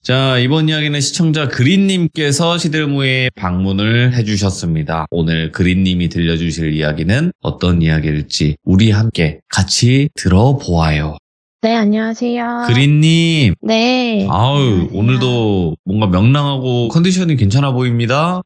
자, 이번 이야기는 시청자 그린님께서 시들무에 방문을 해주셨습니다. 오늘 그린님이 들려주실 이야기는 어떤 이야기일지 우리 함께 같이 들어보아요. 네, 안녕하세요. 그린님, 네. 아우, 안녕하세요. 오늘도 뭔가 명랑하고 컨디션이 괜찮아 보입니다.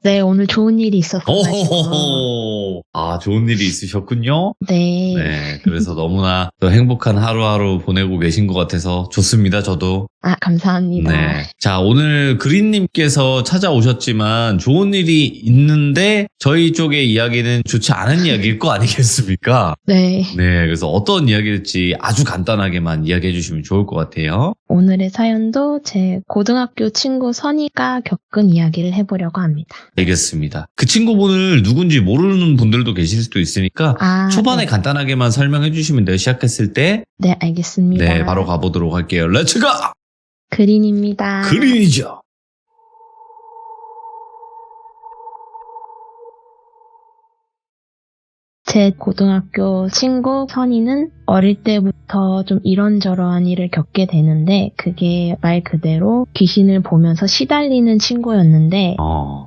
네, 오늘 좋은 일이 있었어요. 오호호호. 아, 좋은 일이 있으셨군요. 네. 네, 그래서 너무나 또 행복한 하루하루 보내고 계신 것 같아서 좋습니다, 저도. 감사합니다. 네. 자, 오늘 그린님께서 찾아오셨지만 좋은 일이 있는데 저희 쪽의 이야기는 좋지 않은 이야기일 거 아니겠습니까? 네. 네, 그래서 어떤 이야기일지 아주 간단하게만 이야기해 주시면 좋을 것 같아요. 오늘의 사연도 제 고등학교 친구 선이가 겪은 이야기를 해보려고 합니다. 알겠습니다. 그 친구분을 누군지 모르는 분들도 계실 수도 있으니까 초반에 네. 간단하게만 설명해 주시면 돼요. 시작했을 때. 네, 알겠습니다. 네, 바로 가보도록 할게요. 렛츠가! 그린입니다. 그린이죠. 제 고등학교 친구 선이는 어릴 때부터 좀 이런저런 일을 겪게 되는데 그게 말 그대로 귀신을 보면서 시달리는 친구였는데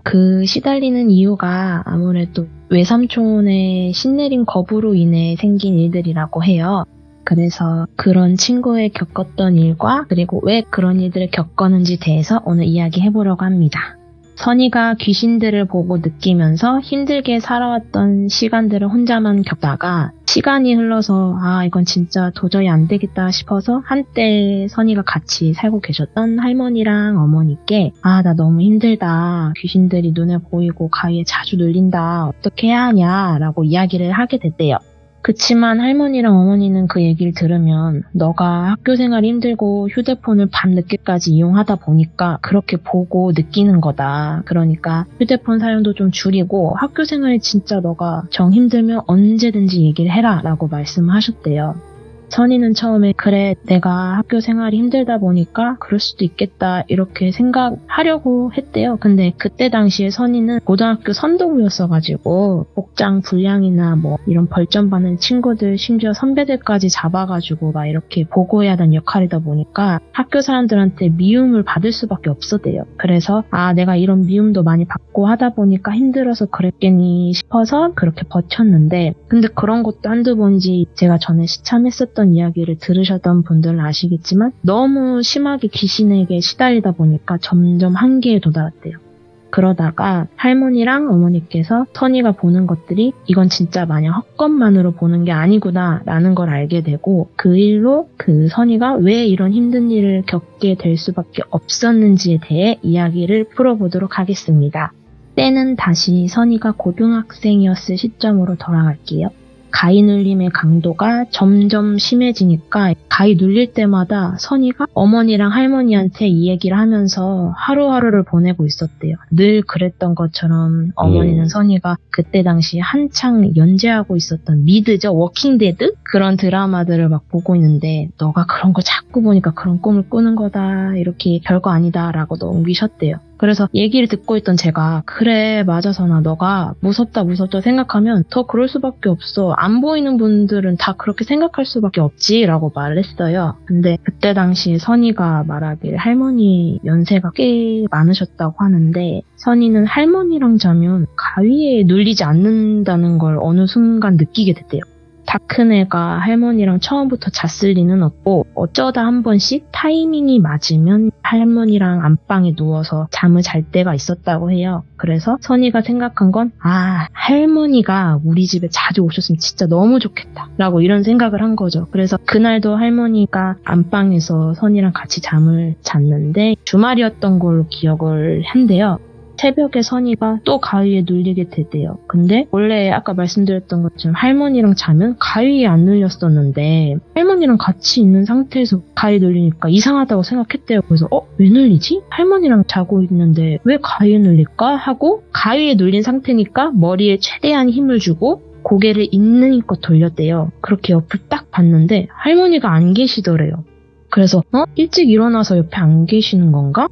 그 시달리는 이유가 아무래도 외삼촌의 신내림 거부로 인해 생긴 일들이라고 해요. 그래서 그런 친구의 겪었던 일과 그리고 왜 그런 일들을 겪었는지 대해서 오늘 이야기해보려고 합니다. 선이가 귀신들을 보고 느끼면서 힘들게 살아왔던 시간들을 혼자만 겪다가 시간이 흘러서 이건 진짜 도저히 안 되겠다 싶어서 한때 선이가 같이 살고 계셨던 할머니랑 어머니께 나 너무 힘들다. 귀신들이 눈에 보이고 가위에 자주 눌린다. 어떻게 해야 하냐라고 이야기를 하게 됐대요. 그치만 할머니랑 어머니는 그 얘기를 들으면 너가 학교 생활이 힘들고 휴대폰을 밤늦게까지 이용하다 보니까 그렇게 보고 느끼는 거다. 그러니까 휴대폰 사용도 좀 줄이고 학교 생활이 진짜 너가 정 힘들면 언제든지 얘기를 해라 라고 말씀하셨대요. 선이는 처음에 그래 내가 학교 생활이 힘들다 보니까 그럴 수도 있겠다 이렇게 생각하려고 했대요. 근데 그때 당시에 선이는 고등학교 선도부였어가지고 복장 불량이나 뭐 이런 벌점 받는 친구들 심지어 선배들까지 잡아가지고 막 이렇게 보고해야 하는 역할이다 보니까 학교 사람들한테 미움을 받을 수밖에 없었대요. 그래서 내가 이런 미움도 많이 받고 하다 보니까 힘들어서 그랬겠니 싶어서 그렇게 버텼는데 근데 그런 것도 한두 번이지 제가 전에 시참했었던 이야기를 들으셨던 분들은 아시겠지만 너무 심하게 귀신에게 시달리다 보니까 점점 한계에 도달했대요. 그러다가 할머니랑 어머니께서 선이가 보는 것들이 이건 진짜 마냥 헛것만으로 보는 게 아니구나 라는 걸 알게 되고 그 일로 그 선이가 왜 이런 힘든 일을 겪게 될 수밖에 없었는지에 대해 이야기를 풀어보도록 하겠습니다. 때는 다시 선이가 고등학생이었을 시점으로 돌아갈게요. 가위 눌림의 강도가 점점 심해지니까 가위 눌릴 때마다 선이가 어머니랑 할머니한테 이 얘기를 하면서 하루하루를 보내고 있었대요. 늘 그랬던 것처럼 어머니는 선이가 그때 당시 한창 연재하고 있었던 미드죠. 워킹데드? 그런 드라마들을 막 보고 있는데 너가 그런 거 자꾸 보니까 그런 꿈을 꾸는 거다. 이렇게 별거 아니다 라고 넘기셨대요. 그래서 얘기를 듣고 있던 제가 그래 맞아 선아 너가 무섭다 생각하면 더 그럴 수밖에 없어. 안 보이는 분들은 다 그렇게 생각할 수밖에 없지 라고 말했어요. 근데 그때 당시에 선이가 말하길 할머니 연세가 꽤 많으셨다고 하는데 선이는 할머니랑 자면 가위에 눌리지 않는다는 걸 어느 순간 느끼게 됐대요. 다 큰 애가 할머니랑 처음부터 잤을 리는 없고 어쩌다 한 번씩 타이밍이 맞으면 할머니랑 안방에 누워서 잠을 잘 때가 있었다고 해요. 그래서 선이가 생각한 건 할머니가 우리 집에 자주 오셨으면 진짜 너무 좋겠다 라고 이런 생각을 한 거죠. 그래서 그날도 할머니가 안방에서 선이랑 같이 잠을 잤는데 주말이었던 걸로 기억을 한대요. 새벽에 선이가 또 가위에 눌리게 되대요. 근데 원래 아까 말씀드렸던 것처럼 할머니랑 자면 가위에 안 눌렸었는데 할머니랑 같이 있는 상태에서 가위 눌리니까 이상하다고 생각했대요. 그래서 왜 눌리지? 할머니랑 자고 있는데 왜 가위에 눌릴까? 하고 가위에 눌린 상태니까 머리에 최대한 힘을 주고 고개를 있는 힘껏 돌렸대요. 그렇게 옆을 딱 봤는데 할머니가 안 계시더래요. 그래서 일찍 일어나서 옆에 안 계시는 건가?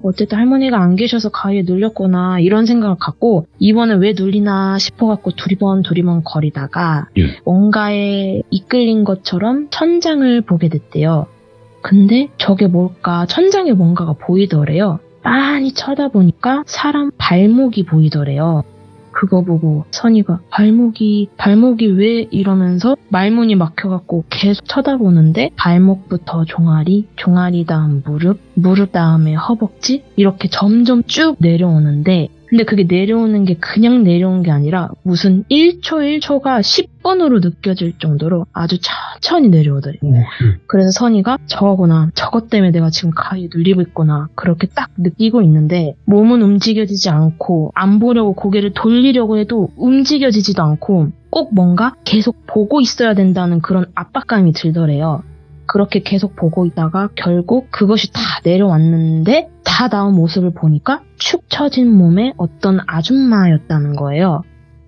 어쨌든 할머니가 안 계셔서 가위에 눌렸구나 이런 생각을 갖고 이번에 왜 눌리나 싶어갖고 두리번 거리다가 뭔가에 이끌린 것처럼 천장을 보게 됐대요. 근데 저게 뭘까 천장에 뭔가가 보이더래요. 빤히 쳐다보니까 사람 발목이 보이더래요. 그거 보고 선이가 발목이 왜 이러면서 말문이 막혀갖고 계속 쳐다보는데 발목부터 종아리 다음 무릎 다음에 허벅지 이렇게 점점 쭉 내려오는데 근데 그게 내려오는 게 그냥 내려온 게 아니라 무슨 1초가 10분으로 느껴질 정도로 아주 천천히 내려오더래. 그래서 선이가 저거구나. 저것 때문에 내가 지금 가위 눌리고 있구나. 그렇게 딱 느끼고 있는데 몸은 움직여지지 않고 안 보려고 고개를 돌리려고 해도 움직여지지도 않고 꼭 뭔가 계속 보고 있어야 된다는 그런 압박감이 들더래요. 그렇게 계속 보고 있다가 결국 그것이 다 내려왔는데 다 나온 모습을 보니까 축 처진 몸에 어떤 아줌마였다는 거예요.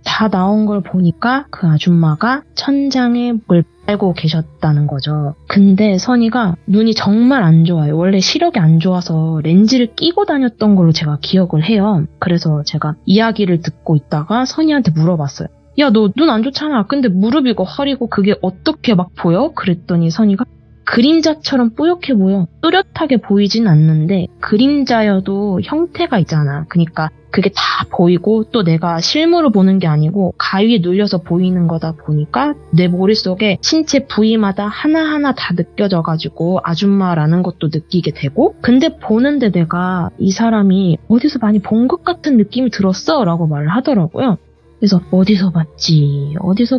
다 나온 걸 보니까 그 아줌마가 천장에 뭘 빨고 계셨다는 거죠. 근데 선이가 눈이 정말 안 좋아요. 원래 시력이 안 좋아서 렌즈를 끼고 다녔던 걸로 제가 기억을 해요. 그래서 제가 이야기를 듣고 있다가 선이한테 물어봤어요. 야, 너 눈 안 좋잖아. 근데 무릎이고 허리고 그게 어떻게 막 보여? 그랬더니 선이가 그림자처럼 뿌옇게 보여. 뚜렷하게 보이진 않는데 그림자여도 형태가 있잖아. 그러니까 그게 다 보이고 또 내가 실물을 보는 게 아니고 가위에 눌려서 보이는 거다 보니까 내 머릿속에 신체 부위마다 하나하나 다 느껴져가지고 아줌마라는 것도 느끼게 되고 근데 보는데 내가 이 사람이 어디서 많이 본 것 같은 느낌이 들었어 라고 말을 하더라고요. 그래서 어디서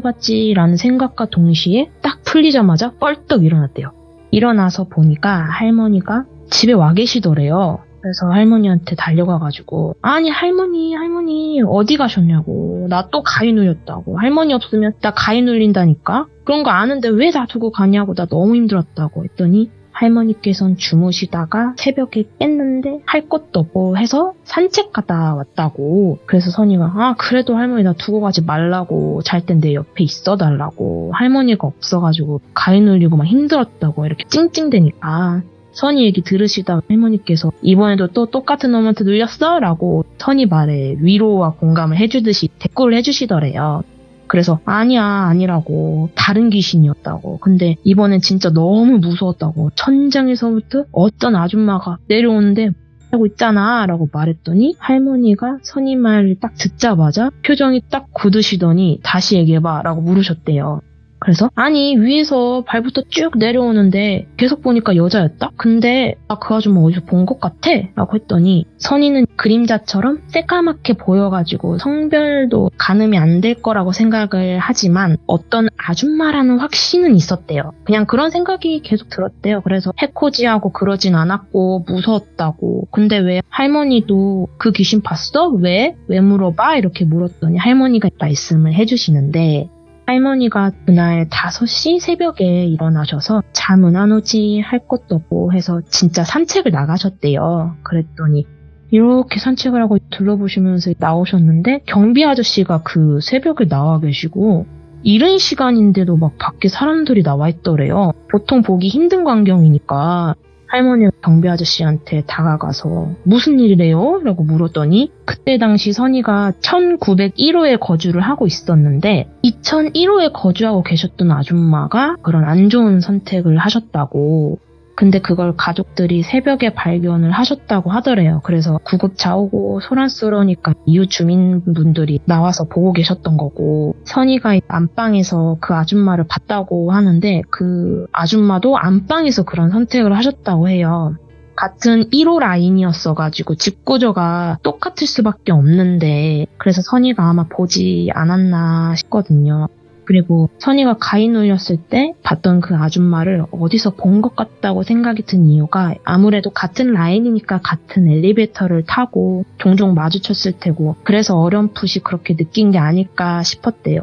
봤지 라는 생각과 동시에 딱 풀리자마자 뻘떡 일어났대요. 일어나서 보니까 할머니가 집에 와 계시더래요. 그래서 할머니한테 달려가가지고 아니 할머니 어디 가셨냐고. 나 또 가위 눌렸다고. 할머니 없으면 나 가위 눌린다니까. 그런 거 아는데 왜 나 두고 가냐고. 나 너무 힘들었다고 했더니 할머니께서는 주무시다가 새벽에 깼는데 할 것도 없고 해서 산책 갔다 왔다고. 그래서 선이가 그래도 할머니 나 두고 가지 말라고. 잘 땐 내 옆에 있어 달라고. 할머니가 없어가지고 가위 눌리고 막 힘들었다고 이렇게 찡찡대니까 선이 얘기 들으시다가 할머니께서 이번에도 또 똑같은 놈한테 눌렸어? 라고 선이 말에 위로와 공감을 해주듯이 댓글을 해주시더래요. 그래서 아니라고. 다른 귀신이었다고. 근데 이번엔 진짜 너무 무서웠다고. 천장에서부터 어떤 아줌마가 내려오는데 하고 있잖아 라고 말했더니 할머니가 선이 말을 딱 듣자마자 표정이 딱 굳으시더니 다시 얘기해봐 라고 물으셨대요. 그래서 아니 위에서 발부터 쭉 내려오는데 계속 보니까 여자였다? 근데 나 그 아줌마 어디서 본 것 같아? 라고 했더니 선이는 그림자처럼 새까맣게 보여가지고 성별도 가늠이 안 될 거라고 생각을 하지만 어떤 아줌마라는 확신은 있었대요. 그냥 그런 생각이 계속 들었대요. 그래서 해코지하고 그러진 않았고 무서웠다고. 근데 왜 할머니도 그 귀신 봤어? 왜? 왜 물어봐? 이렇게 물었더니 할머니가 말씀을 해주시는데 할머니가 그날 5시 새벽에 일어나셔서 잠은 안 오지 할 것도 없고 해서 진짜 산책을 나가셨대요. 그랬더니 이렇게 산책을 하고 둘러보시면서 나오셨는데 경비 아저씨가 그 새벽에 나와 계시고 이른 시간인데도 막 밖에 사람들이 나와 있더래요. 보통 보기 힘든 광경이니까 할머니가 경비 아저씨한테 다가가서 무슨 일이래요? 라고 물었더니 그때 당시 선이가 1901호에 거주를 하고 있었는데 2001호에 거주하고 계셨던 아줌마가 그런 안 좋은 선택을 하셨다고. 근데 그걸 가족들이 새벽에 발견을 하셨다고 하더래요. 그래서 구급차 오고 소란스러우니까 이웃 주민분들이 나와서 보고 계셨던 거고 선이가 안방에서 그 아줌마를 봤다고 하는데 그 아줌마도 안방에서 그런 선택을 하셨다고 해요. 같은 1호 라인이었어가지고 집 구조가 똑같을 수밖에 없는데 그래서 선이가 아마 보지 않았나 싶거든요. 그리고 선이가 가위 눌렸을 때 봤던 그 아줌마를 어디서 본 것 같다고 생각이 든 이유가 아무래도 같은 라인이니까 같은 엘리베이터를 타고 종종 마주쳤을 테고 그래서 어렴풋이 그렇게 느낀 게 아닐까 싶었대요.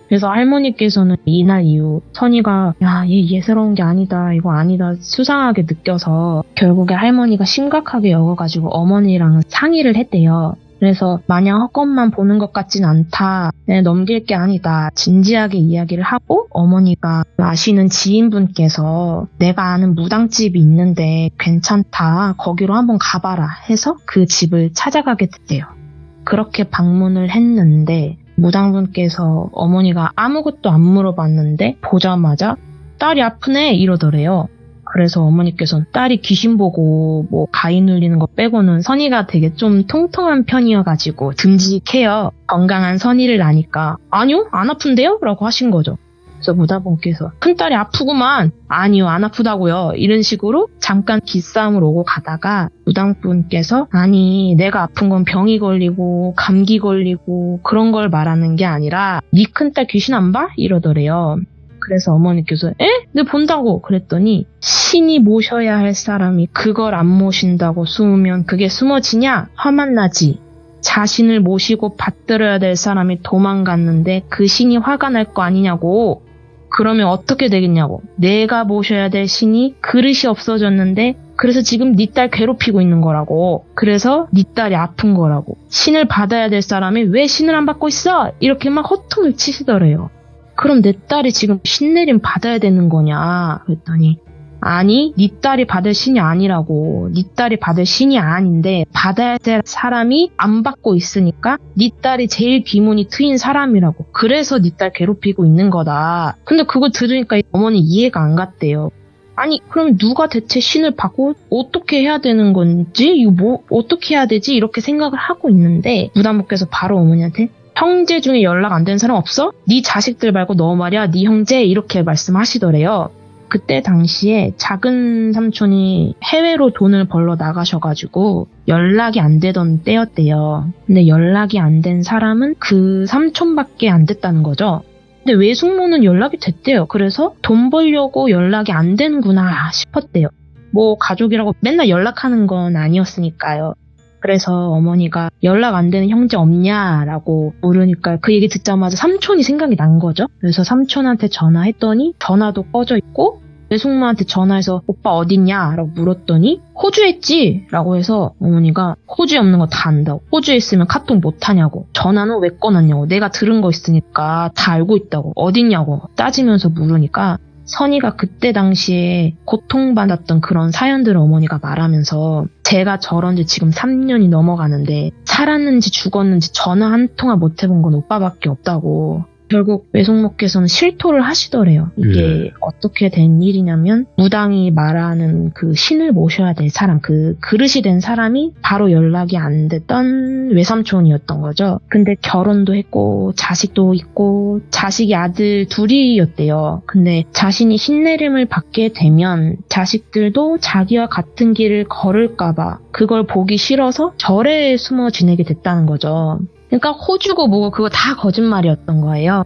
그래서 할머니께서는 이날 이후 선이가 얘 예스러운 게 아니다 이거 아니다 수상하게 느껴서 결국에 할머니가 심각하게 여겨가지고 어머니랑 상의를 했대요. 그래서 마냥 헛것만 보는 것 같진 않다. 넘길 게 아니다. 진지하게 이야기를 하고 어머니가 아시는 지인분께서 내가 아는 무당집이 있는데 괜찮다. 거기로 한번 가봐라 해서 그 집을 찾아가게 됐대요. 그렇게 방문을 했는데 무당분께서 어머니가 아무것도 안 물어봤는데 보자마자 딸이 아프네 이러더래요. 그래서 어머니께서는 딸이 귀신 보고 뭐 가위 눌리는 거 빼고는 선이가 되게 좀 통통한 편이어가지고 듬직해요. 건강한 선이를 아니까 아니요 안 아픈데요? 라고 하신 거죠. 그래서 무당분께서 큰딸이 아프구만. 아니요 안 아프다고요. 이런 식으로 잠깐 기싸움을 오고 가다가 무당분께서 아니 내가 아픈 건 병이 걸리고 감기 걸리고 그런 걸 말하는 게 아니라 네 큰딸 귀신 안 봐? 이러더래요. 그래서 어머니께서 에? 네 본다고 그랬더니 신이 모셔야 할 사람이 그걸 안 모신다고 숨으면 그게 숨어지냐? 화만 나지. 자신을 모시고 받들어야 될 사람이 도망갔는데 그 신이 화가 날 거 아니냐고. 그러면 어떻게 되겠냐고. 내가 모셔야 될 신이 그릇이 없어졌는데 그래서 지금 네 딸 괴롭히고 있는 거라고. 그래서 네 딸이 아픈 거라고. 신을 받아야 될 사람이 왜 신을 안 받고 있어? 이렇게 막 허통을 치시더래요. 그럼 내 딸이 지금 신내림 받아야 되는 거냐? 그랬더니 아니 네 딸이 받을 신이 아니라고. 네 딸이 받을 신이 아닌데 받아야 될 사람이 안 받고 있으니까 네 딸이 제일 귀문이 트인 사람이라고. 그래서 네 딸 괴롭히고 있는 거다. 근데 그거 들으니까 어머니 이해가 안 갔대요. 아니 그럼 누가 대체 신을 받고 어떻게 해야 되는 건지 이거 뭐 어떻게 해야 되지? 이렇게 생각을 하고 있는데 무당분께서 바로 어머니한테 형제 중에 연락 안 된 사람 없어? 네 자식들 말고 너 말이야 네 형제 이렇게 말씀하시더래요. 그때 당시에 작은 삼촌이 해외로 돈을 벌러 나가셔가지고 연락이 안 되던 때였대요. 근데 연락이 안 된 사람은 그 삼촌밖에 안 됐다는 거죠. 근데 외숙모는 연락이 됐대요. 그래서 돈 벌려고 연락이 안 되는구나 싶었대요. 뭐 가족이라고 맨날 연락하는 건 아니었으니까요. 그래서 어머니가 연락 안 되는 형제 없냐라고 물으니까 그 얘기 듣자마자 삼촌이 생각이 난 거죠. 그래서 삼촌한테 전화했더니 전화도 꺼져 있고 외숙모한테 전화해서 오빠 어딨냐? 라고 물었더니 호주에 있지? 라고 해서 어머니가 호주에 없는 거 다 안다고. 호주에 있으면 카톡 못하냐고. 전화는 왜 꺼놨냐고. 내가 들은 거 있으니까 다 알고 있다고. 어딨냐고 따지면서 물으니까 선이가 그때 당시에 고통받았던 그런 사연들을 어머니가 말하면서 제가 저런 지 지금 3년이 넘어가는데 살았는지 죽었는지 전화 한 통화 못 해본 건 오빠밖에 없다고. 결국 외숙모께서는 실토를 하시더래요. 이게 어떻게 된 일이냐면 무당이 말하는 그 신을 모셔야 될 사람, 그 그릇이 된 사람이 바로 연락이 안 됐던 외삼촌이었던 거죠. 근데 결혼도 했고 자식도 있고 자식이 아들 둘이었대요. 근데 자신이 신내림을 받게 되면 자식들도 자기와 같은 길을 걸을까봐 그걸 보기 싫어서 절에 숨어 지내게 됐다는 거죠. 그러니까 호주고 뭐고 그거 다 거짓말이었던 거예요.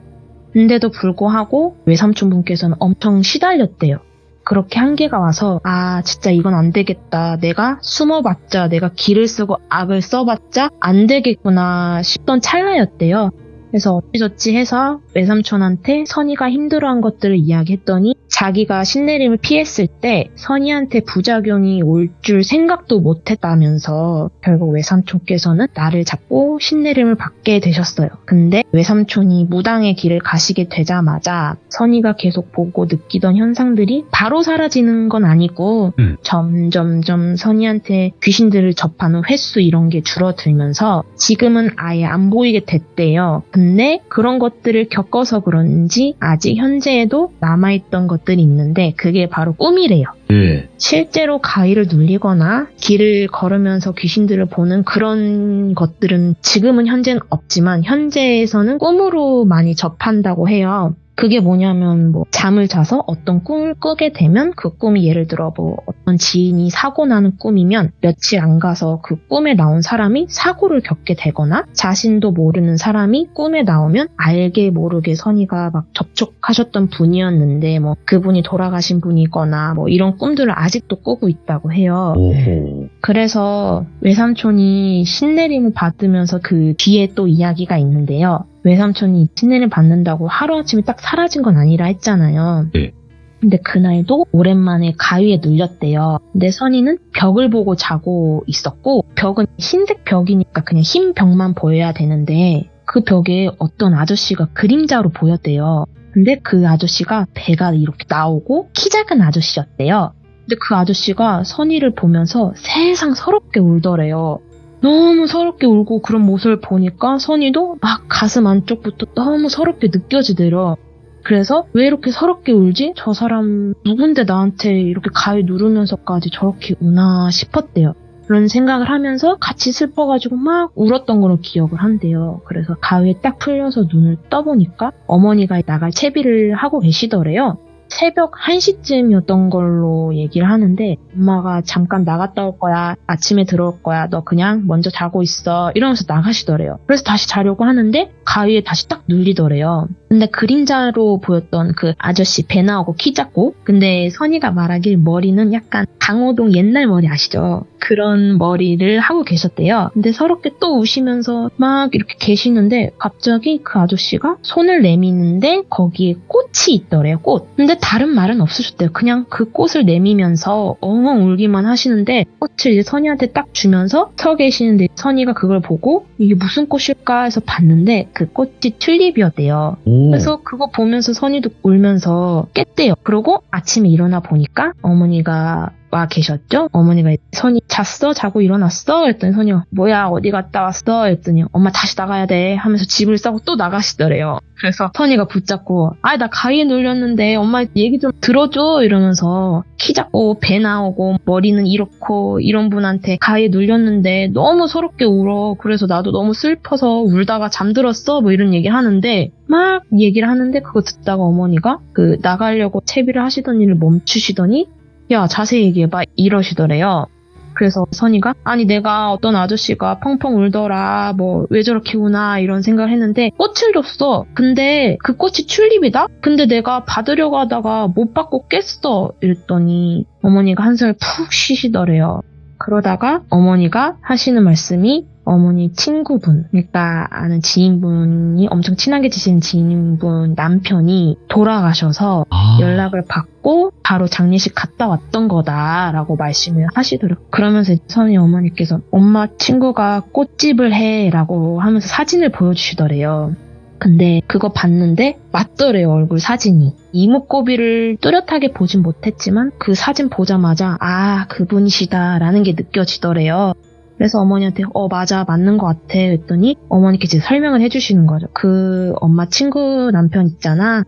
근데도 불구하고 외삼촌분께서는 엄청 시달렸대요. 그렇게 한계가 와서 아 진짜 이건 안 되겠다. 내가 숨어봤자 내가 기를 쓰고 악을 써봤자 안 되겠구나 싶던 찰나였대요. 그래서 어찌저찌 해서 외삼촌한테 선이가 힘들어한 것들을 이야기했더니 자기가 신내림을 피했을 때 선이한테 부작용이 올 줄 생각도 못했다면서 결국 외삼촌께서는 나를 잡고 신내림을 받게 되셨어요. 근데 외삼촌이 무당의 길을 가시게 되자마자 선이가 계속 보고 느끼던 현상들이 바로 사라지는 건 아니고 점점점 선이한테 귀신들을 접하는 횟수 이런 게 줄어들면서 지금은 아예 안 보이게 됐대요. 근데 그런 것들을 겪어서 그런지 아직 현재에도 남아있던 것들이 있는데 그게 바로 꿈이래요. 실제로 가위를 눌리거나 길을 걸으면서 귀신들을 보는 그런 것들은 지금은 현재는 없지만 현재에서는 꿈으로 많이 접한다고 해요. 그게 뭐냐면 뭐 잠을 자서 어떤 꿈을 꾸게 되면 그 꿈이 예를 들어 뭐 어떤 지인이 사고 나는 꿈이면 며칠 안 가서 그 꿈에 나온 사람이 사고를 겪게 되거나 자신도 모르는 사람이 꿈에 나오면 알게 모르게 선이가 막 접촉하셨던 분이었는데 뭐 그분이 돌아가신 분이거나 뭐 이런 꿈들을 아직도 꾸고 있다고 해요. 오호. 그래서 외삼촌이 신내림을 받으면서 그 뒤에 또 이야기가 있는데요. 외삼촌이 신내림 받는다고 하루아침에 딱 사라진 건 아니라 했잖아요. 네. 근데 그날도 오랜만에 가위에 눌렸대요. 근데 선이는 벽을 보고 자고 있었고 벽은 흰색 벽이니까 그냥 흰 벽만 보여야 되는데 그 벽에 어떤 아저씨가 그림자로 보였대요. 근데 그 아저씨가 배가 이렇게 나오고 키 작은 아저씨였대요. 근데 그 아저씨가 선이를 보면서 세상 서럽게 울더래요. 너무 서럽게 울고 그런 모습을 보니까 선이도 막 가슴 안쪽부터 너무 서럽게 느껴지더래요. 그래서 왜 이렇게 서럽게 울지? 저 사람 누군데 나한테 이렇게 가위 누르면서까지 저렇게 우나 싶었대요. 그런 생각을 하면서 같이 슬퍼가지고 막 울었던 걸로 기억을 한대요. 그래서 가위에 딱 풀려서 눈을 떠보니까 어머니가 나갈 채비를 하고 계시더래요. 새벽 1시쯤이었던 걸로 얘기를 하는데 엄마가 잠깐 나갔다 올 거야. 아침에 들어올 거야. 너 그냥 먼저 자고 있어. 이러면서 나가시더래요. 그래서 다시 자려고 하는데 가위에 다시 딱 눌리더래요. 근데 그림자로 보였던 그 아저씨 배 나오고 키 작고 근데 선이가 말하길 머리는 약간 강호동 옛날 머리 아시죠? 그런 머리를 하고 계셨대요. 근데 서럽게 또 우시면서 막 이렇게 계시는데 갑자기 그 아저씨가 손을 내미는데 거기에 꽃이 있더래요. 꽃. 근데 다른 말은 없으셨대요. 그냥 그 꽃을 내미면서 엉엉 울기만 하시는데 꽃을 이제 선이한테 딱 주면서 서 계시는데 선이가 그걸 보고 이게 무슨 꽃일까 해서 봤는데 그 꽃이 튤립이었대요. 그래서 그거 보면서 선이도 울면서 깼대요. 그러고 아침에 일어나 보니까 어머니가 와 계셨죠? 어머니가 선이 잤어? 자고 일어났어? 했더니 선이가 뭐야 어디 갔다 왔어? 했더니 엄마 다시 나가야 돼 하면서 집을 싸고 또 나가시더래요. 그래서 선이가 붙잡고 나 가위에 눌렸는데 엄마 얘기 좀 들어줘 이러면서 키 작고 배 나오고 머리는 이렇고 이런 분한테 가위에 눌렸는데 너무 서럽게 울어. 그래서 나도 너무 슬퍼서 울다가 잠들었어 뭐 이런 얘기 하는데 막 얘기를 하는데 그거 듣다가 어머니가 그 나가려고 채비를 하시던 일을 멈추시더니 야 자세히 얘기해봐 이러시더래요. 그래서 선이가 아니 내가 어떤 아저씨가 펑펑 울더라 뭐 왜 저렇게 우나 이런 생각을 했는데 꽃을 줬어. 근데 그 꽃이 튤립이다? 근데 내가 받으려고 하다가 못 받고 깼어 이랬더니 어머니가 한숨을 푹 쉬시더래요. 그러다가 어머니가 하시는 말씀이 어머니 친구분, 그러니까 아는 지인분이 엄청 친하게 지신 지인분 남편이 돌아가셔서 연락을 받고 바로 장례식 갔다 왔던 거다라고 말씀을 하시더라고요. 그러면서 선희 어머니께서 엄마 친구가 꽃집을 해라고 하면서 사진을 보여주시더래요. 근데 그거 봤는데 맞더래요, 얼굴 사진이. 이목구비를 뚜렷하게 보진 못했지만 그 사진 보자마자 그분이시다라는 게 느껴지더래요. 그래서 어머니한테 맞아 맞는 것 같아 했더니 어머니께서 설명을 해주시는 거죠. 그 엄마 친구 남편 있잖아.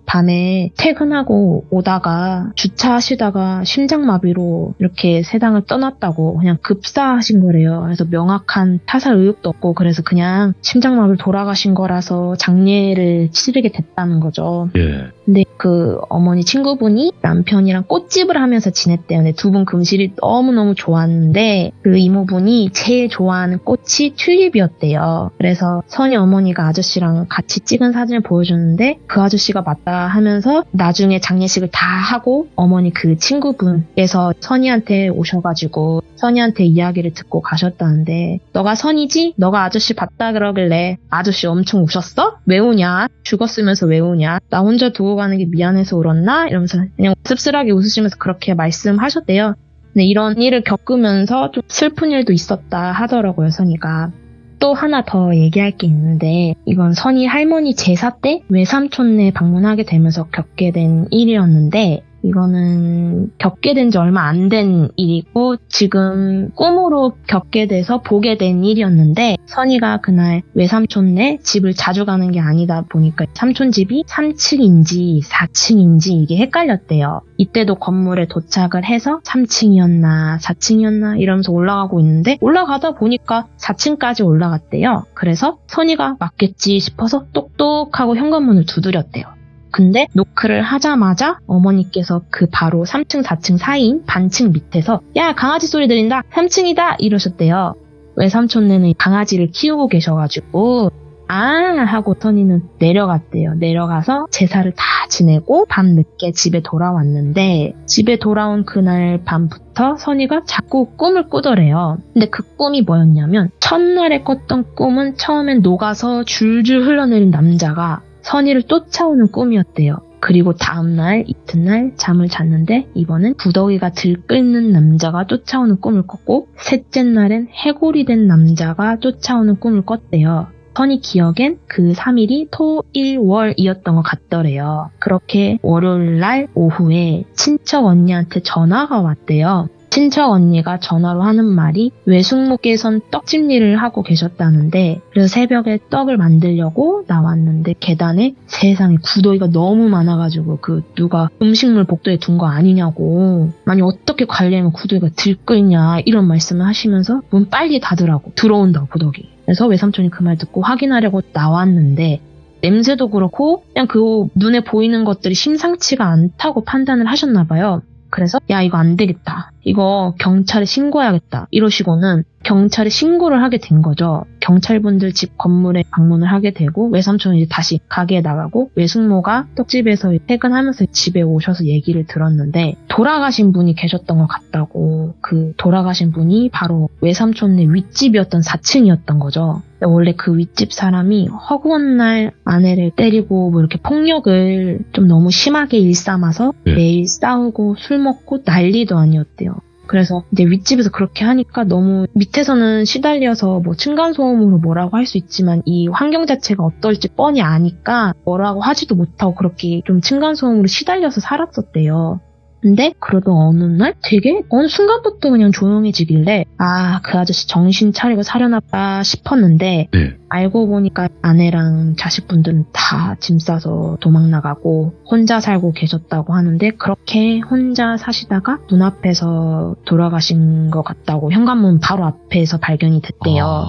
밤에 퇴근하고 오다가 주차하시다가 심장마비로 이렇게 세상을 떠났다고 그냥 급사하신 거래요. 그래서 명확한 타살 의혹도 없고 그래서 그냥 심장마비로 돌아가신 거라서 장례를 치르게 됐다는 거죠. 예. 근데 그 어머니 친구분이 남편이랑 꽃집을 하면서 지냈대요. 근데 두 분 금실이 너무너무 좋았는데 그 이모분이 제일 좋아하는 꽃이 튤립이었대요. 그래서 선희 어머니가 아저씨랑 같이 찍은 사진을 보여줬는데 그 아저씨가 맞다 하면서 나중에 장례식을 다 하고 어머니 그 친구분께서 선희한테 오셔가지고 선희한테 이야기를 듣고 가셨다는데 너가 선이지? 너가 아저씨 봤다 그러길래 아저씨 엄청 우셨어? 왜 우냐? 죽었으면서 왜 우냐? 나 혼자 두고 가는 게 미안해서 울었나? 이러면서 그냥 씁쓸하게 웃으시면서 그렇게 말씀하셨대요. 근데 이런 일을 겪으면서 좀 슬픈 일도 있었다 하더라고요, 선이가. 또 하나 더 얘기할 게 있는데 이건 선희 할머니 제사 때 외삼촌네 방문하게 되면서 겪게 된 일이었는데 이거는 겪게 된 지 얼마 안 된 일이고 지금 꿈으로 겪게 돼서 보게 된 일이었는데 선이가 그날 외삼촌네 집을 자주 가는 게 아니다 보니까 삼촌 집이 3층인지 4층인지 이게 헷갈렸대요. 이때도 건물에 도착을 해서 3층이었나 4층이었나 이러면서 올라가고 있는데 올라가다 보니까 4층까지 올라갔대요. 그래서 선이가 맞겠지 싶어서 똑똑하고 현관문을 두드렸대요. 근데 노크를 하자마자 어머니께서 그 바로 3층 4층 사이인 반층 밑에서 야 강아지 소리 들린다 3층이다 이러셨대요. 외삼촌네는 강아지를 키우고 계셔가지고 하고 선이는 내려갔대요. 내려가서 제사를 다 지내고 밤늦게 집에 돌아왔는데 집에 돌아온 그날 밤부터 선이가 자꾸 꿈을 꾸더래요. 근데 그 꿈이 뭐였냐면 첫날에 꿨던 꿈은 처음엔 녹아서 줄줄 흘러내린 남자가 선이를 쫓아오는 꿈이었대요. 그리고 다음날, 이튿날 잠을 잤는데 이번엔 부더기가 들끓는 남자가 쫓아오는 꿈을 꿨고 셋째 날엔 해골이 된 남자가 쫓아오는 꿈을 꿨대요. 선이 기억엔 그 3일이 토, 일, 월이었던 것 같더래요. 그렇게 월요일날 오후에 친척 언니한테 전화가 왔대요. 친척 언니가 전화로 하는 말이 외숙모께선 떡집 일을 하고 계셨다는데, 그래서 새벽에 떡을 만들려고 나왔는데 계단에 세상에 구더기가 너무 많아가지고 누가 음식물 복도에 둔 거 아니냐고, 아니 어떻게 관리하면 구더기가 들끓냐 이런 말씀을 하시면서 문 빨리 닫으라고, 들어온다고 구더기. 그래서 외삼촌이 그 말 듣고 확인하려고 나왔는데 냄새도 그렇고 그냥 눈에 보이는 것들이 심상치가 않다고 판단을 하셨나봐요. 그래서 야 이거 안 되겠다, 이거 경찰에 신고해야겠다 이러시고는 경찰에 신고를 하게 된 거죠. 경찰분들 집 건물에 방문을 하게 되고 외삼촌은 이제 다시 가게에 나가고 외숙모가 떡집에서 퇴근하면서 집에 오셔서 얘기를 들었는데 돌아가신 분이 계셨던 것 같다고. 그 돌아가신 분이 바로 외삼촌네 윗집이었던 4층이었던 거죠. 원래 그 윗집 사람이 허구한 날 아내를 때리고 뭐 이렇게 폭력을 좀 너무 심하게 일삼아서 매일 싸우고 술 먹고 난리도 아니었대요. 그래서 이제 윗집에서 그렇게 하니까 너무 밑에서는 시달려서 뭐 층간소음으로 뭐라고 할 수 있지만 이 환경 자체가 어떨지 뻔히 아니까 뭐라고 하지도 못하고 그렇게 좀 층간소음으로 시달려서 살았었대요. 근데 그러던 어느 날 되게 어느 순간부터 그냥 조용해지길래 아, 그 아저씨 정신 차리고 사려나 봐 싶었는데 알고 보니까 아내랑 자식분들은 다 짐 싸서 도망 나가고 혼자 살고 계셨다고 하는데, 그렇게 혼자 사시다가 눈앞에서 돌아가신 것 같다고 현관문 바로 앞에서 발견이 됐대요.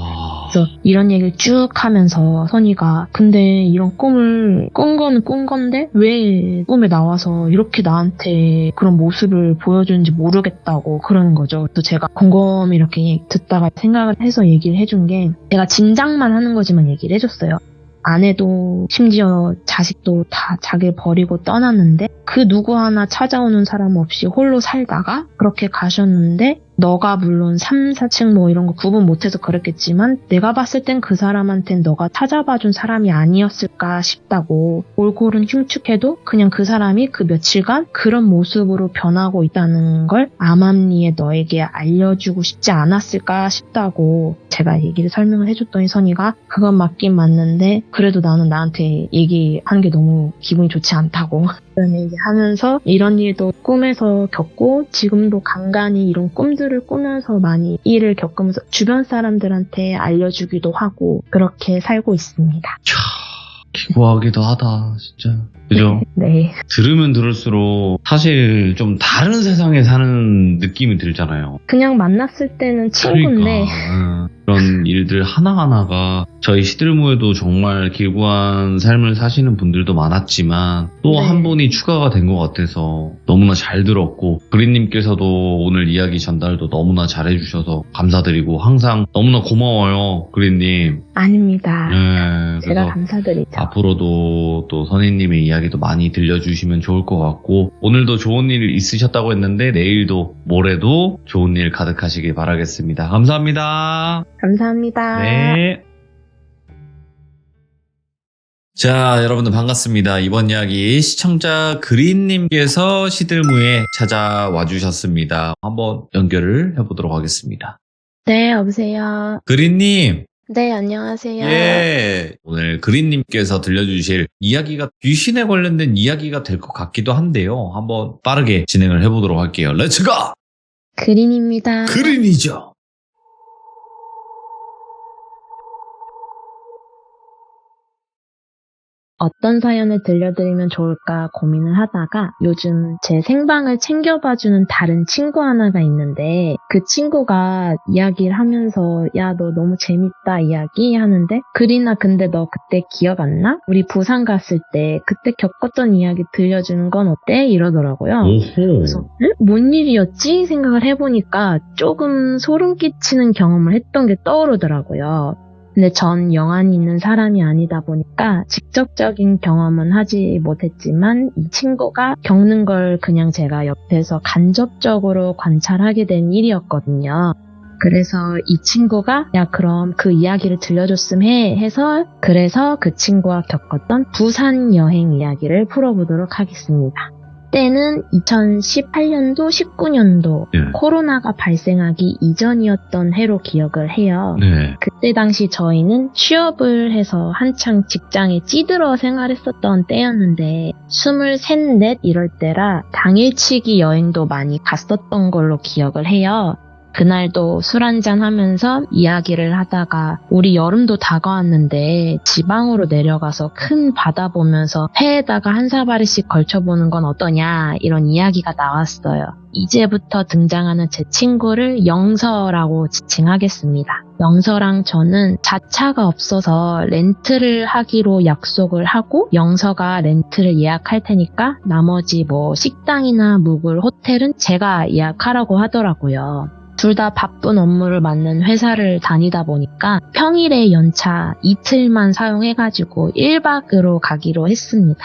그래서 이런 얘기를 쭉 하면서 선이가 근데 이런 꿈을 꾼 건 꾼 건데 왜 꿈에 나와서 이렇게 나한테 그런 모습을 보여주는지 모르겠다고 그러는 거죠. 또 제가 곰곰이 이렇게 듣다가 생각을 해서 얘기를 해준 게, 제가 짐작만 하는 거지만 얘기를 해줬어요. 아내도 심지어 자식도 다 자기를 버리고 떠났는데 그 누구 하나 찾아오는 사람 없이 홀로 살다가 그렇게 가셨는데, 너가 물론 3, 4층 뭐 이런 거 구분 못해서 그랬겠지만 내가 봤을 땐 그 사람한텐 너가 찾아봐준 사람이 아니었을까 싶다고. 올골은 흉측해도 그냥 그 사람이 그 며칠간 그런 모습으로 변하고 있다는 걸 암암리에 너에게 알려주고 싶지 않았을까 싶다고 제가 얘기를 설명을 해줬더니 선이가 그건 맞긴 맞는데 그래도 나는 나한테 얘기하는 게 너무 기분이 좋지 않다고 그런 얘기 하면서 이런 일도 꿈에서 겪고 지금도 간간히 이런 꿈들을 꾸면서 많이 일을 겪으면서 주변 사람들한테 알려주기도 하고 그렇게 살고 있습니다. 기구하기도 하다 진짜. 그죠? 네. 들으면 들을수록 사실 좀 다른 세상에 사는 느낌이 들잖아요. 그냥 만났을 때는 친구인데 그러니까, 그런 일들 하나하나가 저희 시들무에도 정말 길고한 삶을 사시는 분들도 많았지만 또 한 분이 추가가 된 것 같아서 너무나 잘 들었고, 그린님께서도 오늘 이야기 전달도 너무나 잘해주셔서 감사드리고 항상 너무나 고마워요, 그린님. 아닙니다. 네, 제가 감사드리죠. 앞으로도 또 선희님의 이야기도 많이 들려주시면 좋을 것 같고, 오늘도 좋은 일 있으셨다고 했는데 내일도 모레도 좋은 일 가득하시길 바라겠습니다. 감사합니다. 감사합니다. 네. 자, 여러분들 반갑습니다. 이번 이야기 시청자 그린님께서 시들무에 찾아와 주셨습니다. 한번 연결을 해보도록 하겠습니다. 네, 여보세요. 그린님. 네, 안녕하세요. 예. 오늘 그린님께서 들려주실 이야기가 귀신에 관련된 이야기가 될 것 같기도 한데요. 한번 빠르게 진행을 해보도록 할게요. 렛츠고! 그린입니다. 그린이죠. 어떤 사연을 들려드리면 좋을까 고민을 하다가 요즘 제 생방을 챙겨봐주는 다른 친구 하나가 있는데, 그 친구가 이야기를 하면서 야, 너 너무 재밌다 이야기 하는데, 그린아 근데 너 그때 기억 안 나? 우리 부산 갔을 때 그때 겪었던 이야기 들려주는 건 어때? 이러더라고요. 그래서 뭔 일이었지? 생각을 해보니까 조금 소름 끼치는 경험을 했던 게 떠오르더라고요. 근데 전 영안이 있는 사람이 아니다 보니까 직접적인 경험은 하지 못했지만 이 친구가 겪는 걸 그냥 제가 옆에서 간접적으로 관찰하게 된 일이었거든요. 그래서 이 친구가 야 그럼 그 이야기를 들려줬음 해 해서 그래서 그 친구가 겪었던 부산 여행 이야기를 풀어보도록 하겠습니다. 그때는 2018년도, 19년도 예. 코로나가 발생하기 이전이었던 해로 기억을 해요. 네. 그때 당시 저희는 취업을 해서 한창 직장에 찌들어 생활했었던 때였는데 23, 4 이럴 때라 당일치기 여행도 많이 갔었던 걸로 기억을 해요. 그날도 술 한잔 하면서 이야기를 하다가 우리 여름도 다가왔는데 지방으로 내려가서 큰 바다 보면서 회에다가 한 사발씩 걸쳐보는 건 어떠냐 이런 이야기가 나왔어요. 이제부터 등장하는 제 친구를 영서라고 지칭하겠습니다. 영서랑 저는 자차가 없어서 렌트를 하기로 약속을 하고 영서가 렌트를 예약할 테니까 나머지 뭐 식당이나 묵을 호텔은 제가 예약하라고 하더라고요. 둘 다 바쁜 업무를 맡는 회사를 다니다 보니까 평일에 연차 이틀만 사용해가지고 1박으로 가기로 했습니다.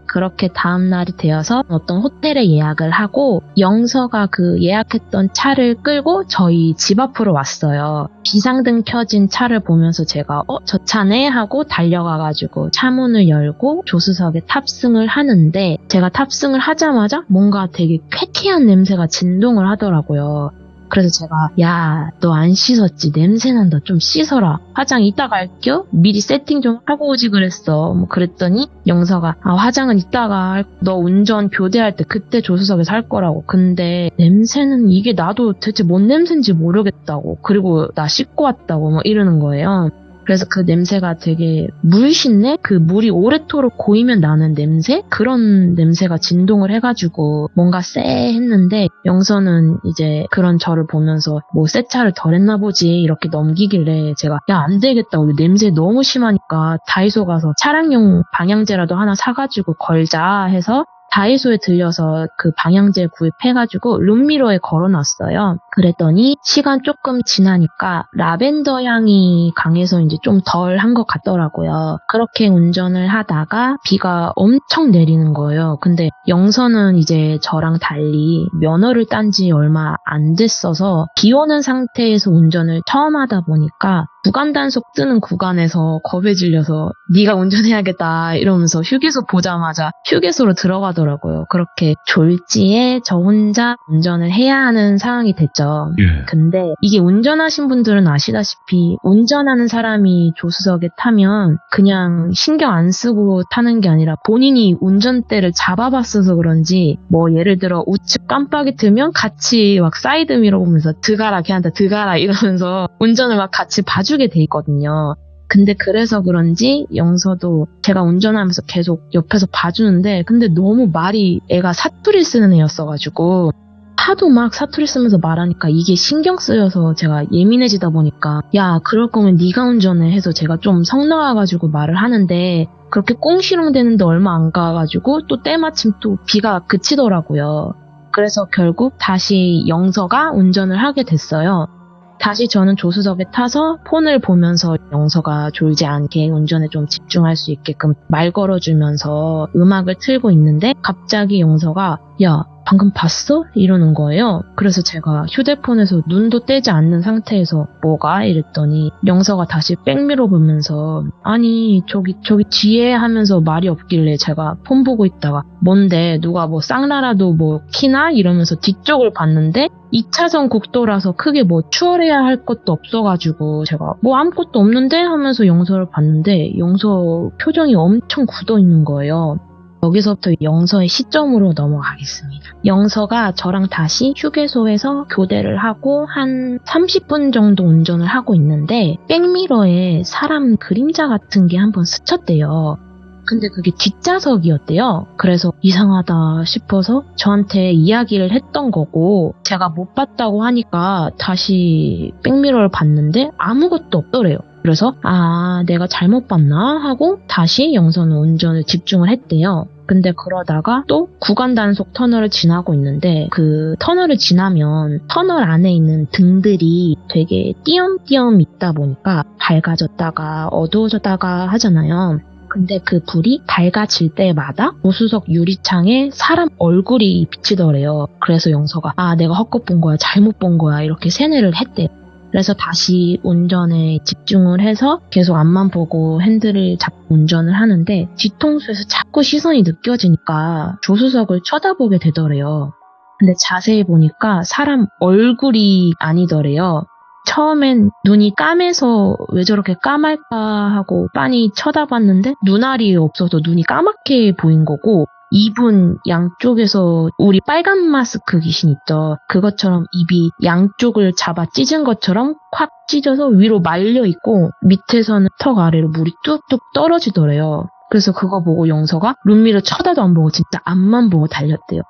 그렇게 다음날이 되어서 어떤 호텔에 예약을 하고 영서가 그 예약했던 차를 끌고 저희 집 앞으로 왔어요. 비상등 켜진 차를 보면서 제가 저 차네? 하고 달려가가지고 차문을 열고 조수석에 탑승을 하는데 제가 탑승을 하자마자 뭔가 되게 쾌쾌한 냄새가 진동을 하더라고요. 그래서 제가 야, 너 안 씻었지? 냄새난다. 좀 씻어라. 화장 이따가 할게요? 미리 세팅 좀 하고 오지 그랬어. 뭐 그랬더니 영서가 화장은 이따가 할, 너 운전 교대할 때 그때 조수석에서 할 거라고. 근데 냄새는 이게 나도 대체 뭔 냄새인지 모르겠다고. 그리고 나 씻고 왔다고 뭐 이러는 거예요. 그래서 그 냄새가 되게 물신내? 그 물이 오래도록 고이면 나는 냄새? 그런 냄새가 진동을 해가지고 뭔가 쎄했는데 영서는 이제 그런 저를 보면서 뭐 새 차를 덜 했나 보지 이렇게 넘기길래 제가 야, 안 되겠다. 우리 냄새 너무 심하니까 다이소 가서 차량용 방향제라도 하나 사가지고 걸자 해서 다이소에 들려서 그 방향제 구입해가지고 룸미러에 걸어놨어요. 그랬더니 시간 조금 지나니까 라벤더 향이 강해서 이제 좀 덜 한 것 같더라고요. 그렇게 운전을 하다가 비가 엄청 내리는 거예요. 근데 영서는 이제 저랑 달리 면허를 딴 지 얼마 안 됐어서 비 오는 상태에서 운전을 처음 하다 보니까 구간 단속 뜨는 구간에서 겁에 질려서 네가 운전해야겠다 이러면서 휴게소 보자마자 휴게소로 들어가더라고요. 그렇게 졸지에 저 혼자 운전을 해야 하는 상황이 됐죠. 예. 근데 이게 운전하신 분들은 아시다시피 운전하는 사람이 조수석에 타면 그냥 신경 안 쓰고 타는 게 아니라 본인이 운전대를 잡아봤어서 그런지 뭐 예를 들어 우측 깜빡이 들면 같이 막 사이드 미러 보면서 드가라 걔한테 드가라 이러면서 운전을 막 같이 봐주게 돼 있거든요. 근데 그래서 그런지 영서도 제가 운전하면서 계속 옆에서 봐주는데 근데 너무 말이 애가 사투리 쓰는 애였어가지고 하도 막 사투리 쓰면서 말하니까 이게 신경 쓰여서 제가 예민해지다 보니까 야, 그럴 거면 네가 운전해 해서 제가 좀 성 나와가지고 말을 하는데 그렇게 꽁시렁 되는데 얼마 안 가가지고 또 때마침 또 비가 그치더라고요. 그래서 결국 다시 영서가 운전을 하게 됐어요. 다시 저는 조수석에 타서 폰을 보면서 영서가 졸지 않게 운전에 좀 집중할 수 있게끔 말 걸어주면서 음악을 틀고 있는데 갑자기 영서가 야, 방금 봤어? 이러는 거예요. 그래서 제가 휴대폰에서 눈도 떼지 않는 상태에서 뭐가? 이랬더니 영서가 다시 백미러 보면서 아니 저기 뒤에 하면서 말이 없길래 제가 폰 보고 있다가 뭔데 누가 뭐 쌍라라도 뭐 키나? 이러면서 뒤쪽을 봤는데 2차선 국도라서 크게 뭐 추월해야 할 것도 없어가지고 제가 뭐 아무것도 없는데 하면서 영서를 봤는데 영서 표정이 엄청 굳어 있는 거예요. 여기서부터 영서의 시점으로 넘어가겠습니다. 영서가 저랑 다시 휴게소에서 교대를 하고 한 30분 정도 운전을 하고 있는데 백미러에 사람 그림자 같은 게 한번 스쳤대요. 근데 그게 뒷좌석이었대요. 그래서 이상하다 싶어서 저한테 이야기를 했던 거고 제가 못 봤다고 하니까 다시 백미러를 봤는데 아무것도 없더래요. 그래서 내가 잘못 봤나 하고 다시 영서는 운전을 집중을 했대요. 근데 그러다가 또 구간 단속 터널을 지나고 있는데 그 터널을 지나면 터널 안에 있는 등들이 되게 띄엄띄엄 있다 보니까 밝아졌다가 어두워졌다가 하잖아요. 근데 그 불이 밝아질 때마다 조수석 유리창에 사람 얼굴이 비치더래요. 그래서 영서가 내가 헛것 본 거야, 잘못 본 거야 이렇게 세뇌를 했대요. 그래서 다시 운전에 집중을 해서 계속 앞만 보고 핸들을 잡고 운전을 하는데 뒤통수에서 자꾸 시선이 느껴지니까 조수석을 쳐다보게 되더래요. 근데 자세히 보니까 사람 얼굴이 아니더래요. 처음엔 눈이 까매서 왜 저렇게 까말까 하고 빤히 쳐다봤는데 눈알이 없어서 눈이 까맣게 보인 거고 입은 양쪽에서 우리 빨간 마스크 귀신 있죠. 그것처럼 입이 양쪽을 잡아 찢은 것처럼 콱 찢어서 위로 말려 있고 밑에서는 턱 아래로 물이 뚝뚝 떨어지더래요. 그래서 그거 보고 영서가 룸미러 쳐다도 안 보고 진짜 앞만 보고 달렸대요.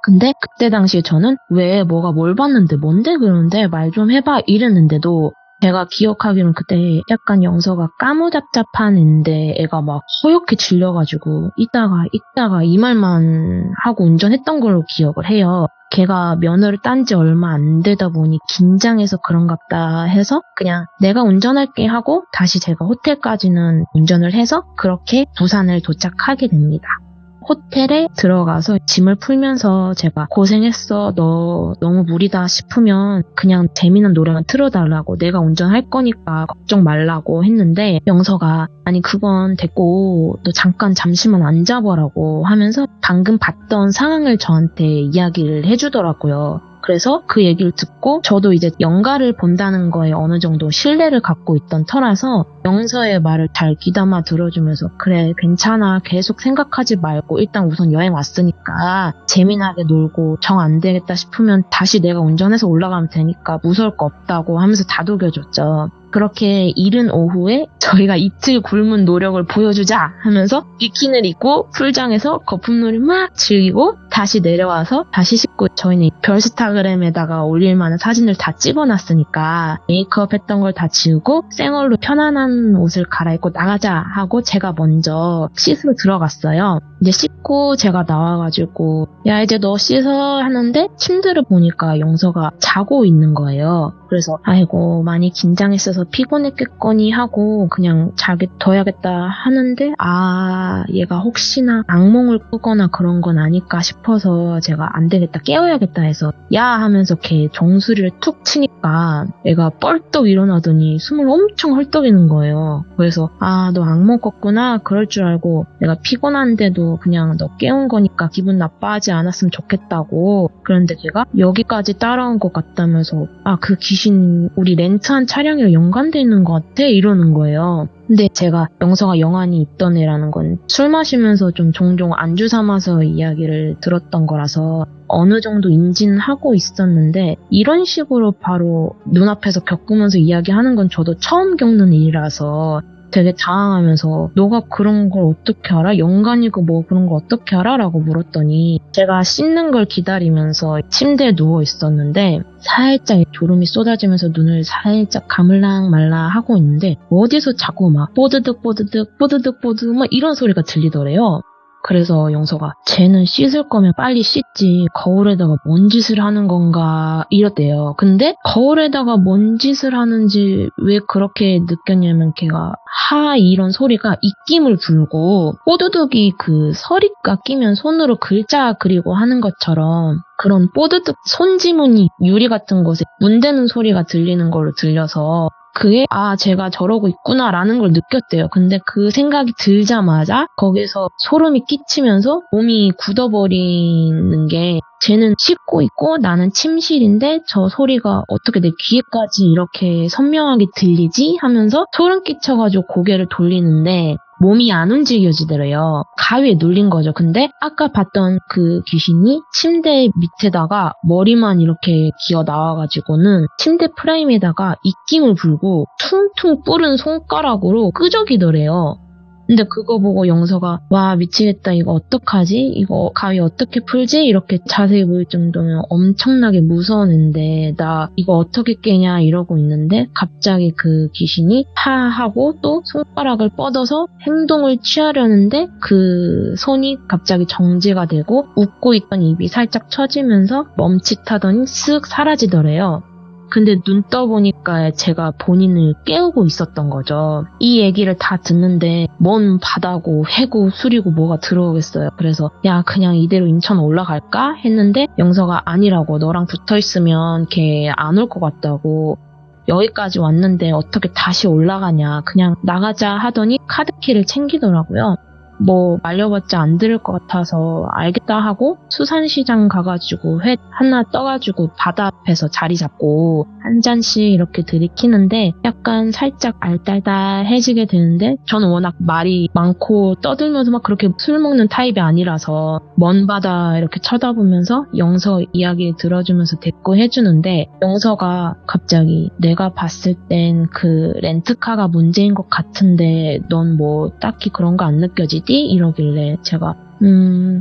근데 그때 당시에 저는 왜 뭐가 뭘 봤는데 뭔데 그러는데 말 좀 해봐 이랬는데도 제가 기억하기로는 그때 약간 영서가 까무잡잡한 애인데 애가 막 허옇게 질려가지고 이따가 이 말만 하고 운전했던 걸로 기억을 해요. 걔가 면허를 딴 지 얼마 안 되다 보니 긴장해서 그런갑다 해서 그냥 내가 운전할게 하고 다시 제가 호텔까지는 운전을 해서 그렇게 부산을 도착하게 됩니다. 호텔에 들어가서 짐을 풀면서 제가 고생했어. 너 너무 무리다 싶으면 그냥 재미난 노래만 틀어달라고 내가 운전할 거니까 걱정 말라고 했는데 영서가 아니 그건 됐고 너 잠시만 앉아보라고 하면서 방금 봤던 상황을 저한테 이야기를 해주더라고요. 그래서 그 얘기를 듣고 저도 이제 영가를 본다는 거에 어느 정도 신뢰를 갖고 있던 터라서 영서의 말을 잘 귀담아 들어주면서 그래 괜찮아 계속 생각하지 말고 일단 우선 여행 왔으니까 재미나게 놀고 정 안 되겠다 싶으면 다시 내가 운전해서 올라가면 되니까 무서울 거 없다고 하면서 다독여줬죠. 그렇게 이른 오후에 저희가 이틀 굶은 노력을 보여주자 하면서 비키니를 입고 풀장에서 거품놀이 막 즐기고 다시 내려와서 다시 씻고 저희는 별스타그램에다가 올릴 만한 사진을 다 찍어놨으니까 메이크업 했던 걸 다 지우고 생얼로 편안한 옷을 갈아입고 나가자 하고 제가 먼저 씻으러 들어갔어요. 이제 씻고 제가 나와가지고 야 이제 너 씻어 하는데 침대를 보니까 영서가 자고 있는 거예요. 그래서 아이고 많이 긴장했어서 피곤했겠거니 하고 그냥 자기 둬야겠다 하는데 얘가 혹시나 악몽을 꾸거나 그런 건 아닐까 싶어서 제가 안 되겠다 깨워야겠다 해서 야 하면서 걔 정수리를 툭 치니까 애가 뻘떡 일어나더니 숨을 엄청 헐떡이는 거예요. 그래서 너 악몽 꿨구나 그럴 줄 알고 내가 피곤한데도 그냥 너 깨운 거니까 기분 나빠하지 않았으면 좋겠다고. 그런데 걔가 여기까지 따라온 것 같다면서 그 귀신 우리 렌트한 차량이랑 연관돼 있는 것 같아 이러는 거예요. 근데 제가 영서가 영안이 있던 애라는 건 술 마시면서 좀 종종 안주 삼아서 이야기를 들었던 거라서 어느 정도 인지는 하고 있었는데 이런 식으로 바로 눈앞에서 겪으면서 이야기하는 건 저도 처음 겪는 일이라서 되게 당황하면서 너가 그런 걸 어떻게 알아? 연관이고 뭐 그런 거 어떻게 알아? 라고 물었더니 제가 씻는 걸 기다리면서 침대에 누워 있었는데 살짝 졸음이 쏟아지면서 눈을 살짝 감을랑 말라 하고 있는데 어디서 자꾸 막 뽀드득 막 이런 소리가 들리더래요. 그래서 영서가 쟤는 씻을 거면 빨리 씻지 거울에다가 뭔 짓을 하는 건가 이랬대요. 근데 거울에다가 뭔 짓을 하는지 왜 그렇게 느꼈냐면 걔가 이런 소리가 입김을 불고 뽀드득이 그 서리가 끼면 손으로 글자 그리고 하는 것처럼 그런 뽀드득 손지문이 유리 같은 곳에 문대는 소리가 들리는 걸로 들려서 그게 제가 저러고 있구나라는 걸 느꼈대요. 근데 그 생각이 들자마자 거기서 소름이 끼치면서 몸이 굳어버리는 게 쟤는 씻고 있고 나는 침실인데 저 소리가 어떻게 내 귀에까지 이렇게 선명하게 들리지? 하면서 소름 끼쳐가지고 고개를 돌리는데 몸이 안 움직여지더래요. 가위에 눌린 거죠. 근데 아까 봤던 그 귀신이 침대 밑에다가 머리만 이렇게 기어 나와가지고는 침대 프레임에다가 입김을 불고 퉁퉁 뿌른 손가락으로 끄적이더래요. 근데 그거 보고 영서가 와 미치겠다 이거 어떡하지? 이거 가위 어떻게 풀지? 이렇게 자세히 보일 정도면 엄청나게 무서운 앤데 나 이거 어떻게 깨냐 이러고 있는데 갑자기 그 귀신이 하고 또 손가락을 뻗어서 행동을 취하려는데 그 손이 갑자기 정지가 되고 웃고 있던 입이 살짝 처지면서 멈칫하더니 쓱 사라지더래요. 근데 눈 떠보니까 제가 본인을 깨우고 있었던 거죠. 이 얘기를 다 듣는데 뭔 바다고 해고 술이고 뭐가 들어오겠어요. 그래서 야 그냥 이대로 인천 올라갈까? 했는데 영서가 아니라고 너랑 붙어있으면 걔 안 올 것 같다고 여기까지 왔는데 어떻게 다시 올라가냐. 그냥 나가자 하더니 카드키를 챙기더라고요. 뭐 말려봤자 안 들을 것 같아서 알겠다 하고 수산시장 가가지고 회 하나 떠가지고 바다 앞에서 자리 잡고 한 잔씩 이렇게 들이키는데 약간 살짝 알딸딸해지게 되는데 저는 워낙 말이 많고 떠들면서 막 그렇게 술 먹는 타입이 아니라서 먼 바다 이렇게 쳐다보면서 영서 이야기 들어주면서 대꾸해주는데 영서가 갑자기 내가 봤을 땐 그 렌트카가 문제인 것 같은데 넌 뭐 딱히 그런 거 안 느껴지지? 이러길래 제가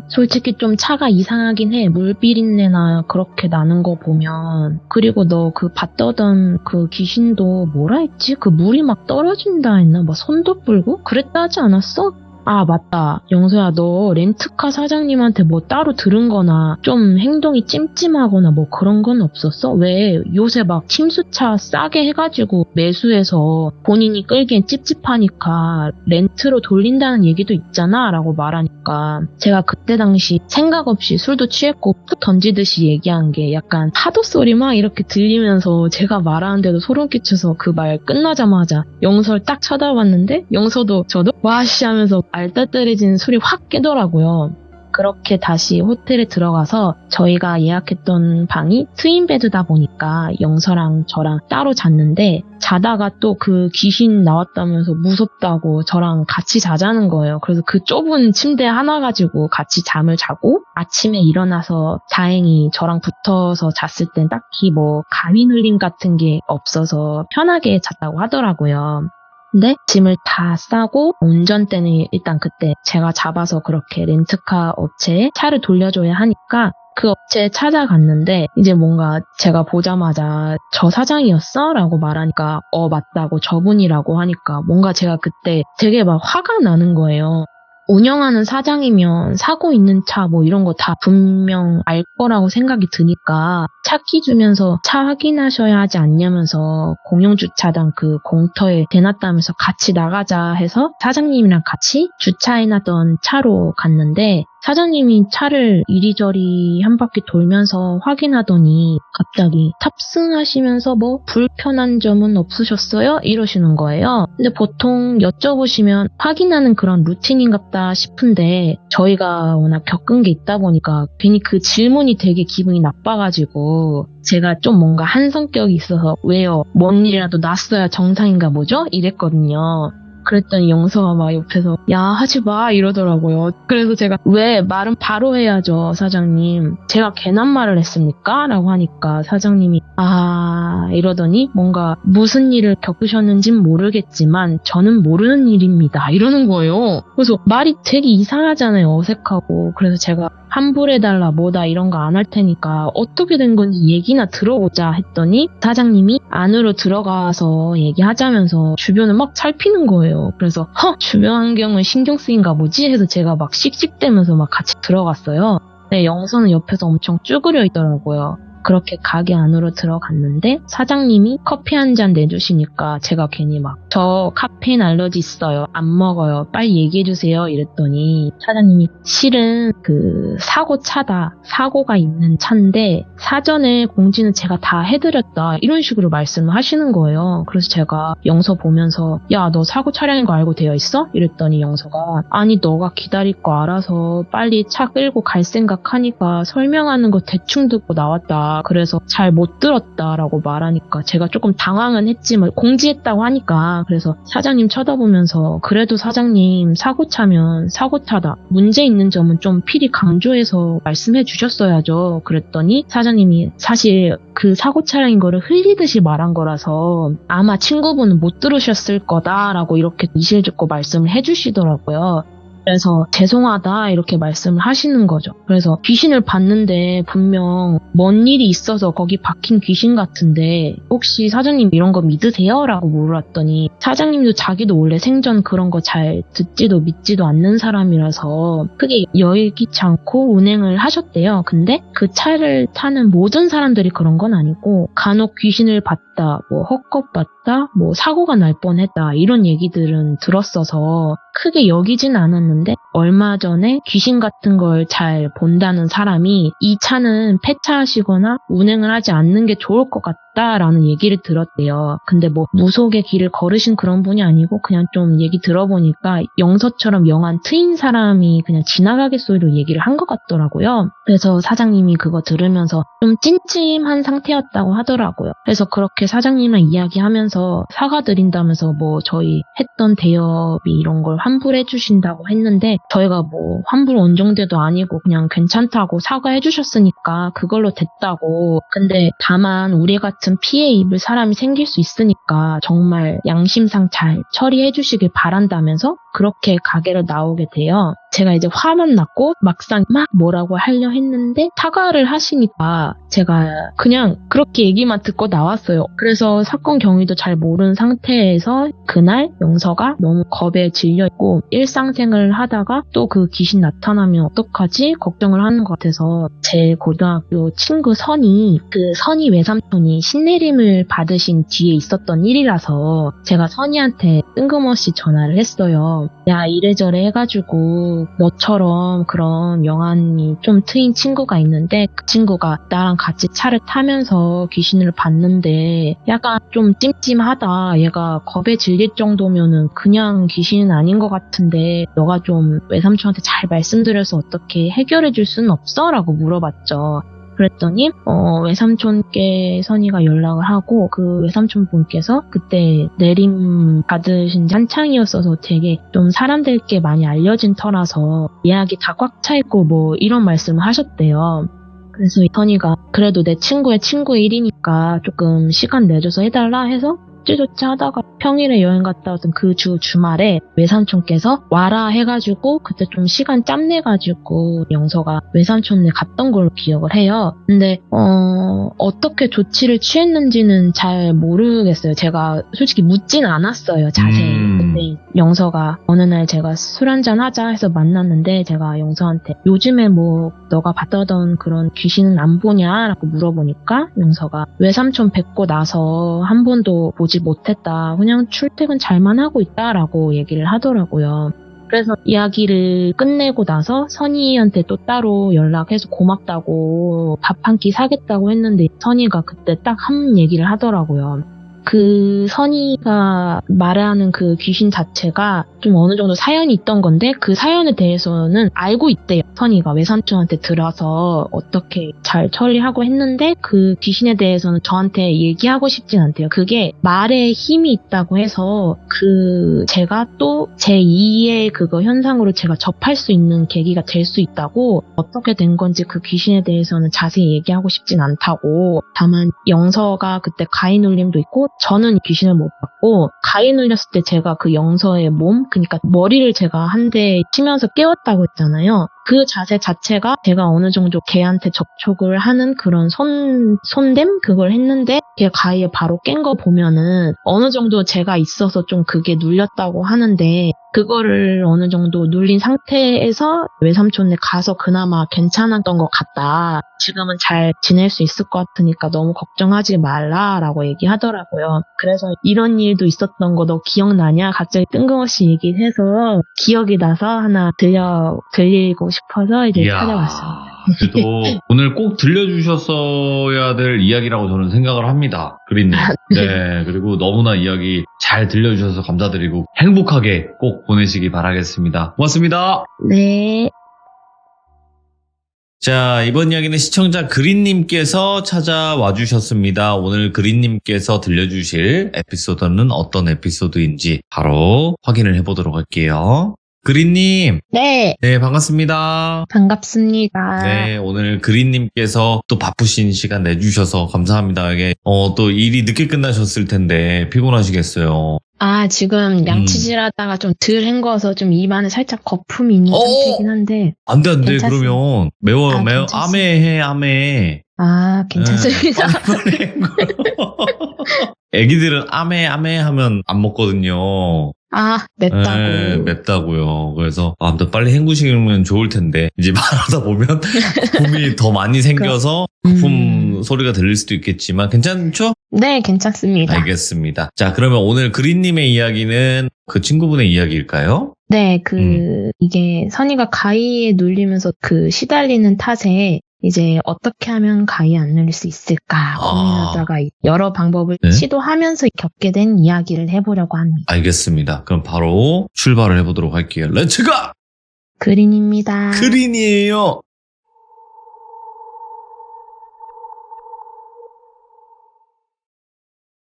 솔직히 좀 차가 이상하긴 해. 물비린내나 그렇게 나는 거 보면. 그리고 너 그 밭떠던 그 귀신도 뭐라 했지? 그 물이 막 떨어진다 했나? 뭐 손도 불고? 그랬다 하지 않았어? 아, 맞다. 영서야, 너 렌트카 사장님한테 뭐 따로 들은 거나 좀 행동이 찜찜하거나 뭐 그런 건 없었어? 왜 요새 막 침수차 싸게 해가지고 매수해서 본인이 끌기엔 찝찝하니까 렌트로 돌린다는 얘기도 있잖아 라고 말하니까 제가 그때 당시 생각 없이 술도 취했고 푹 던지듯이 얘기한 게 약간 파도 소리 막 이렇게 들리면서 제가 말하는데도 소름 끼쳐서 그 말 끝나자마자 영서를 딱 쳐다봤는데 영서도 저도 와씨 하면서 알딸딸해진 술이 확 깨더라고요. 그렇게 다시 호텔에 들어가서 저희가 예약했던 방이 트윈베드다 보니까 영서랑 저랑 따로 잤는데 자다가 또 그 귀신 나왔다면서 무섭다고 저랑 같이 자자는 거예요. 그래서 그 좁은 침대 하나 가지고 같이 잠을 자고 아침에 일어나서 다행히 저랑 붙어서 잤을 땐 딱히 뭐 가위 눌림 같은 게 없어서 편하게 잤다고 하더라고요. 근데 짐을 다 싸고 운전대는 일단 그때 제가 잡아서 그렇게 렌트카 업체에 차를 돌려줘야 하니까 그 업체에 찾아갔는데 이제 뭔가 제가 보자마자 저 사장이었어? 라고 말하니까 맞다고 저분이라고 하니까 뭔가 제가 그때 되게 막 화가 나는 거예요. 운영하는 사장이면 사고 있는 차 뭐 이런 거 다 분명 알 거라고 생각이 드니까 차 키 주면서 차 확인하셔야 하지 않냐면서 공용주차장 그 공터에 대놨다면서 같이 나가자 해서 사장님이랑 같이 주차해놨던 차로 갔는데 사장님이 차를 이리저리 한 바퀴 돌면서 확인하더니 갑자기 탑승하시면서 뭐 불편한 점은 없으셨어요? 이러시는 거예요. 근데 보통 여쭤보시면 확인하는 그런 루틴인갑다 싶은데 저희가 워낙 겪은 게 있다 보니까 괜히 그 질문이 되게 기분이 나빠가지고 제가 좀 뭔가 한 성격이 있어서 왜요? 뭔 일이라도 났어야 정상인가 보죠? 이랬거든요. 그랬더니 영서가 막 옆에서 야 하지 마 이러더라고요. 그래서 제가 왜 말은 바로 해야죠 사장님. 제가 괜한 말을 했습니까? 라고 하니까 사장님이 이러더니 뭔가 무슨 일을 겪으셨는진 모르겠지만 저는 모르는 일입니다 이러는 거예요. 그래서 말이 되게 이상하잖아요. 어색하고. 그래서 제가 환불해달라 뭐다 이런 거 안 할 테니까 어떻게 된 건지 얘기나 들어보자 했더니 사장님이 안으로 들어가서 얘기하자면서 주변을 막 살피는 거예요. 그래서 주변 환경은 신경 쓰인가 보지 해서 제가 막 씩씩대면서 막 같이 들어갔어요. 근데 영서는 옆에서 엄청 쭈그려 있더라고요. 그렇게 가게 안으로 들어갔는데 사장님이 커피 한 잔 내주시니까 제가 괜히 막 저 카페인 알러지 있어요. 안 먹어요. 빨리 얘기해주세요. 이랬더니 사장님이 실은 그 사고차다. 사고가 있는 차인데 사전에 공지는 제가 다 해드렸다. 이런 식으로 말씀을 하시는 거예요. 그래서 제가 영서 보면서 야, 너 사고 차량인 거 알고 되어 있어? 이랬더니 영서가 아니 너가 기다릴 거 알아서 빨리 차 끌고 갈 생각하니까 설명하는 거 대충 듣고 나왔다. 그래서 잘 못 들었다라고 말하니까 제가 조금 당황은 했지만 공지했다고 하니까 그래서 사장님 쳐다보면서 그래도 사장님 사고차면 사고차다. 문제 있는 점은 좀 필히 강조해서 말씀해 주셨어야죠. 그랬더니 사장님이 사실 그 사고 차량인 거를 흘리듯이 말한 거라서 아마 친구분은 못 들으셨을 거다라고 이렇게 이실직고 말씀을 해주시더라고요. 그래서 죄송하다 이렇게 말씀을 하시는 거죠. 그래서 귀신을 봤는데 분명 뭔 일이 있어서 거기 박힌 귀신 같은데 혹시 사장님 이런 거 믿으세요? 라고 물었더니 사장님도 자기도 원래 생전 그런 거 잘 듣지도 믿지도 않는 사람이라서 크게 여의기치 않고 운행을 하셨대요. 근데 그 차를 타는 모든 사람들이 그런 건 아니고 간혹 귀신을 봤다, 뭐 헛것봤다, 뭐 사고가 날 뻔했다 이런 얘기들은 들었어서 크게 여기진 않았는데 얼마 전에 귀신 같은 걸 잘 본다는 사람이 이 차는 폐차하시거나 운행을 하지 않는 게 좋을 것 같다 있다라는 얘기를 들었대요. 근데 뭐 무속의 길을 걸으신 그런 분이 아니고 그냥 좀 얘기 들어보니까 영서처럼 영한 트인 사람이 그냥 지나가겠소리로 얘기를 한 것 같더라고요. 그래서 사장님이 그거 들으면서 좀 찜찜한 상태였다고 하더라고요. 그래서 그렇게 사장님이랑 이야기하면서 사과드린다면서 뭐 저희 했던 대여비 이런 걸 환불해 주신다고 했는데 저희가 뭐 환불 원정대도 아니고 그냥 괜찮다고 사과해 주셨으니까 그걸로 됐다고. 근데 다만 우리 같은 피해 입을 사람이 생길 수 있으니까 정말 양심상 잘 처리해 주시길 바란다면서 그렇게 가게를 나오게 돼요. 제가 이제 화만 났고 막상 막 뭐라고 하려 했는데 사과를 하시니까 제가 그냥 그렇게 얘기만 듣고 나왔어요. 그래서 사건 경위도 잘 모르는 상태에서 그날 영서가 너무 겁에 질려있고 일상생활을 하다가 또 그 귀신 나타나면 어떡하지? 걱정을 하는 것 같아서 제 고등학교 친구 선이 그 선이 외삼촌이 신내림을 받으신 뒤에 있었던 일이라서 제가 선이한테 뜬금없이 전화를 했어요. 야 이래저래 해가지고 너처럼 그런 영안이 좀 트인 친구가 있는데 그 친구가 나랑 같이 차를 타면서 귀신을 봤는데 약간 좀 찜찜하다. 얘가 겁에 질릴 정도면은 그냥 귀신은 아닌 것 같은데 너가 좀 외삼촌한테 잘 말씀드려서 어떻게 해결해 줄 수는 없어? 라고 물어봤죠. 그랬더니 외삼촌께 선이가 연락을 하고 그 외삼촌 분께서 그때 내림 받으신 지 한창이었어서 되게 좀 사람들께 많이 알려진 터라서 예약이 다 꽉 차 있고 뭐 이런 말씀을 하셨대요. 그래서 선이가 그래도 내 친구의 일이니까 조금 시간 내줘서 해달라 해서 어찌저찌 하다가 평일에 여행 갔다 왔던 그 주말에 외삼촌께서 와라 해가지고 그때 좀 시간 짬내가지고 영서가 외삼촌네 갔던 걸로 기억을 해요. 근데 어떻게 조치를 취했는지는 잘 모르겠어요. 제가 솔직히 묻진 않았어요. 자세히. 근데 영서가 어느 날 제가 술 한잔 하자 해서 만났는데 제가 영서한테 요즘에 뭐 너가 봤다던 그런 귀신은 안 보냐? 라고 물어보니까 영서가 외삼촌 뵙고 나서 한 번도 보지 못했다. 그냥 출퇴근 잘만 하고 있다라고 얘기를 하더라고요. 그래서 이야기를 끝내고 나서 선이한테 또 따로 연락해서 고맙다고 밥 한 끼 사겠다고 했는데 선이가 그때 딱 한 얘기를 하더라고요. 그 선이가 말하는 그 귀신 자체가 좀 어느 정도 사연이 있던 건데 그 사연에 대해서는 알고 있대요. 선이가 외삼촌한테 들어서 어떻게 잘 처리하고 했는데 그 귀신에 대해서는 저한테 얘기하고 싶진 않대요. 그게 말에 힘이 있다고 해서 제가 또 제2의 그거 현상으로 제가 접할 수 있는 계기가 될 수 있다고 어떻게 된 건지 그 귀신에 대해서는 자세히 얘기하고 싶진 않다고 다만 영서가 그때 가위 눌림도 있고 저는 귀신을 못 봤고 가위 눌렸을 때 제가 그 영서의 몸 그러니까 머리를 제가 한 대 치면서 깨웠다고 했잖아요. 그 자세 자체가 제가 어느 정도 걔한테 접촉을 하는 그런 손댐? 그걸 했는데 걔 가위에 바로 깬 거 보면은 어느 정도 제가 있어서 좀 그게 눌렸다고 하는데 그거를 어느 정도 눌린 상태에서 외삼촌네 가서 그나마 괜찮았던 것 같다. 지금은 잘 지낼 수 있을 것 같으니까 너무 걱정하지 말라라고 얘기하더라고요. 그래서 이런 일도 있었던 거 너 기억나냐? 갑자기 뜬금없이 얘기해서 기억이 나서 하나 들리고 싶어서 이제 이야, 찾아왔습니다. 그래도 오늘 꼭 들려주셨어야 될 이야기라고 저는 생각을 합니다. 그린님. 네, 그리고 너무나 이야기 잘 들려주셔서 감사드리고 행복하게 꼭 보내시기 바라겠습니다. 고맙습니다. 네. 자, 이번 이야기는 시청자 그린님께서 찾아와 주셨습니다. 오늘 그린님께서 들려주실 에피소드는 어떤 에피소드인지 바로 확인을 해보도록 할게요. 그린님. 네. 네, 반갑습니다. 반갑습니다. 네, 오늘 그린님께서 또 바쁘신 시간 내주셔서 감사합니다. 이게, 또 일이 늦게 끝나셨을 텐데 피곤하시겠어요. 지금 양치질 하다가 좀 덜 헹궈서 좀 입안에 살짝 거품이 있는 상태이긴 한데. 안 돼, 괜찮습니다. 그러면. 매워, 괜찮습니다. 아메해, 아메. 괜찮습니다. 네, 애기들은 아메 하면 안 먹거든요. 맵다고. 네, 맵다고요. 그래서 아무튼 빨리 헹구시면 좋을 텐데 이제 말하다 보면 거품이 더 많이 생겨서 거품 소리가 들릴 수도 있겠지만 괜찮죠? 네, 괜찮습니다. 알겠습니다. 자, 그러면 오늘 그린님의 이야기는 그 친구분의 이야기일까요? 네, 이게 선이가 가위에 눌리면서 그 시달리는 탓에 이제 어떻게 하면 가위 안 눌릴 수 있을까 고민하다가 여러 방법을 네? 시도하면서 겪게 된 이야기를 해보려고 합니다. 알겠습니다. 그럼 바로 출발을 해보도록 할게요. 렛츠가! 그린입니다. 그린이에요.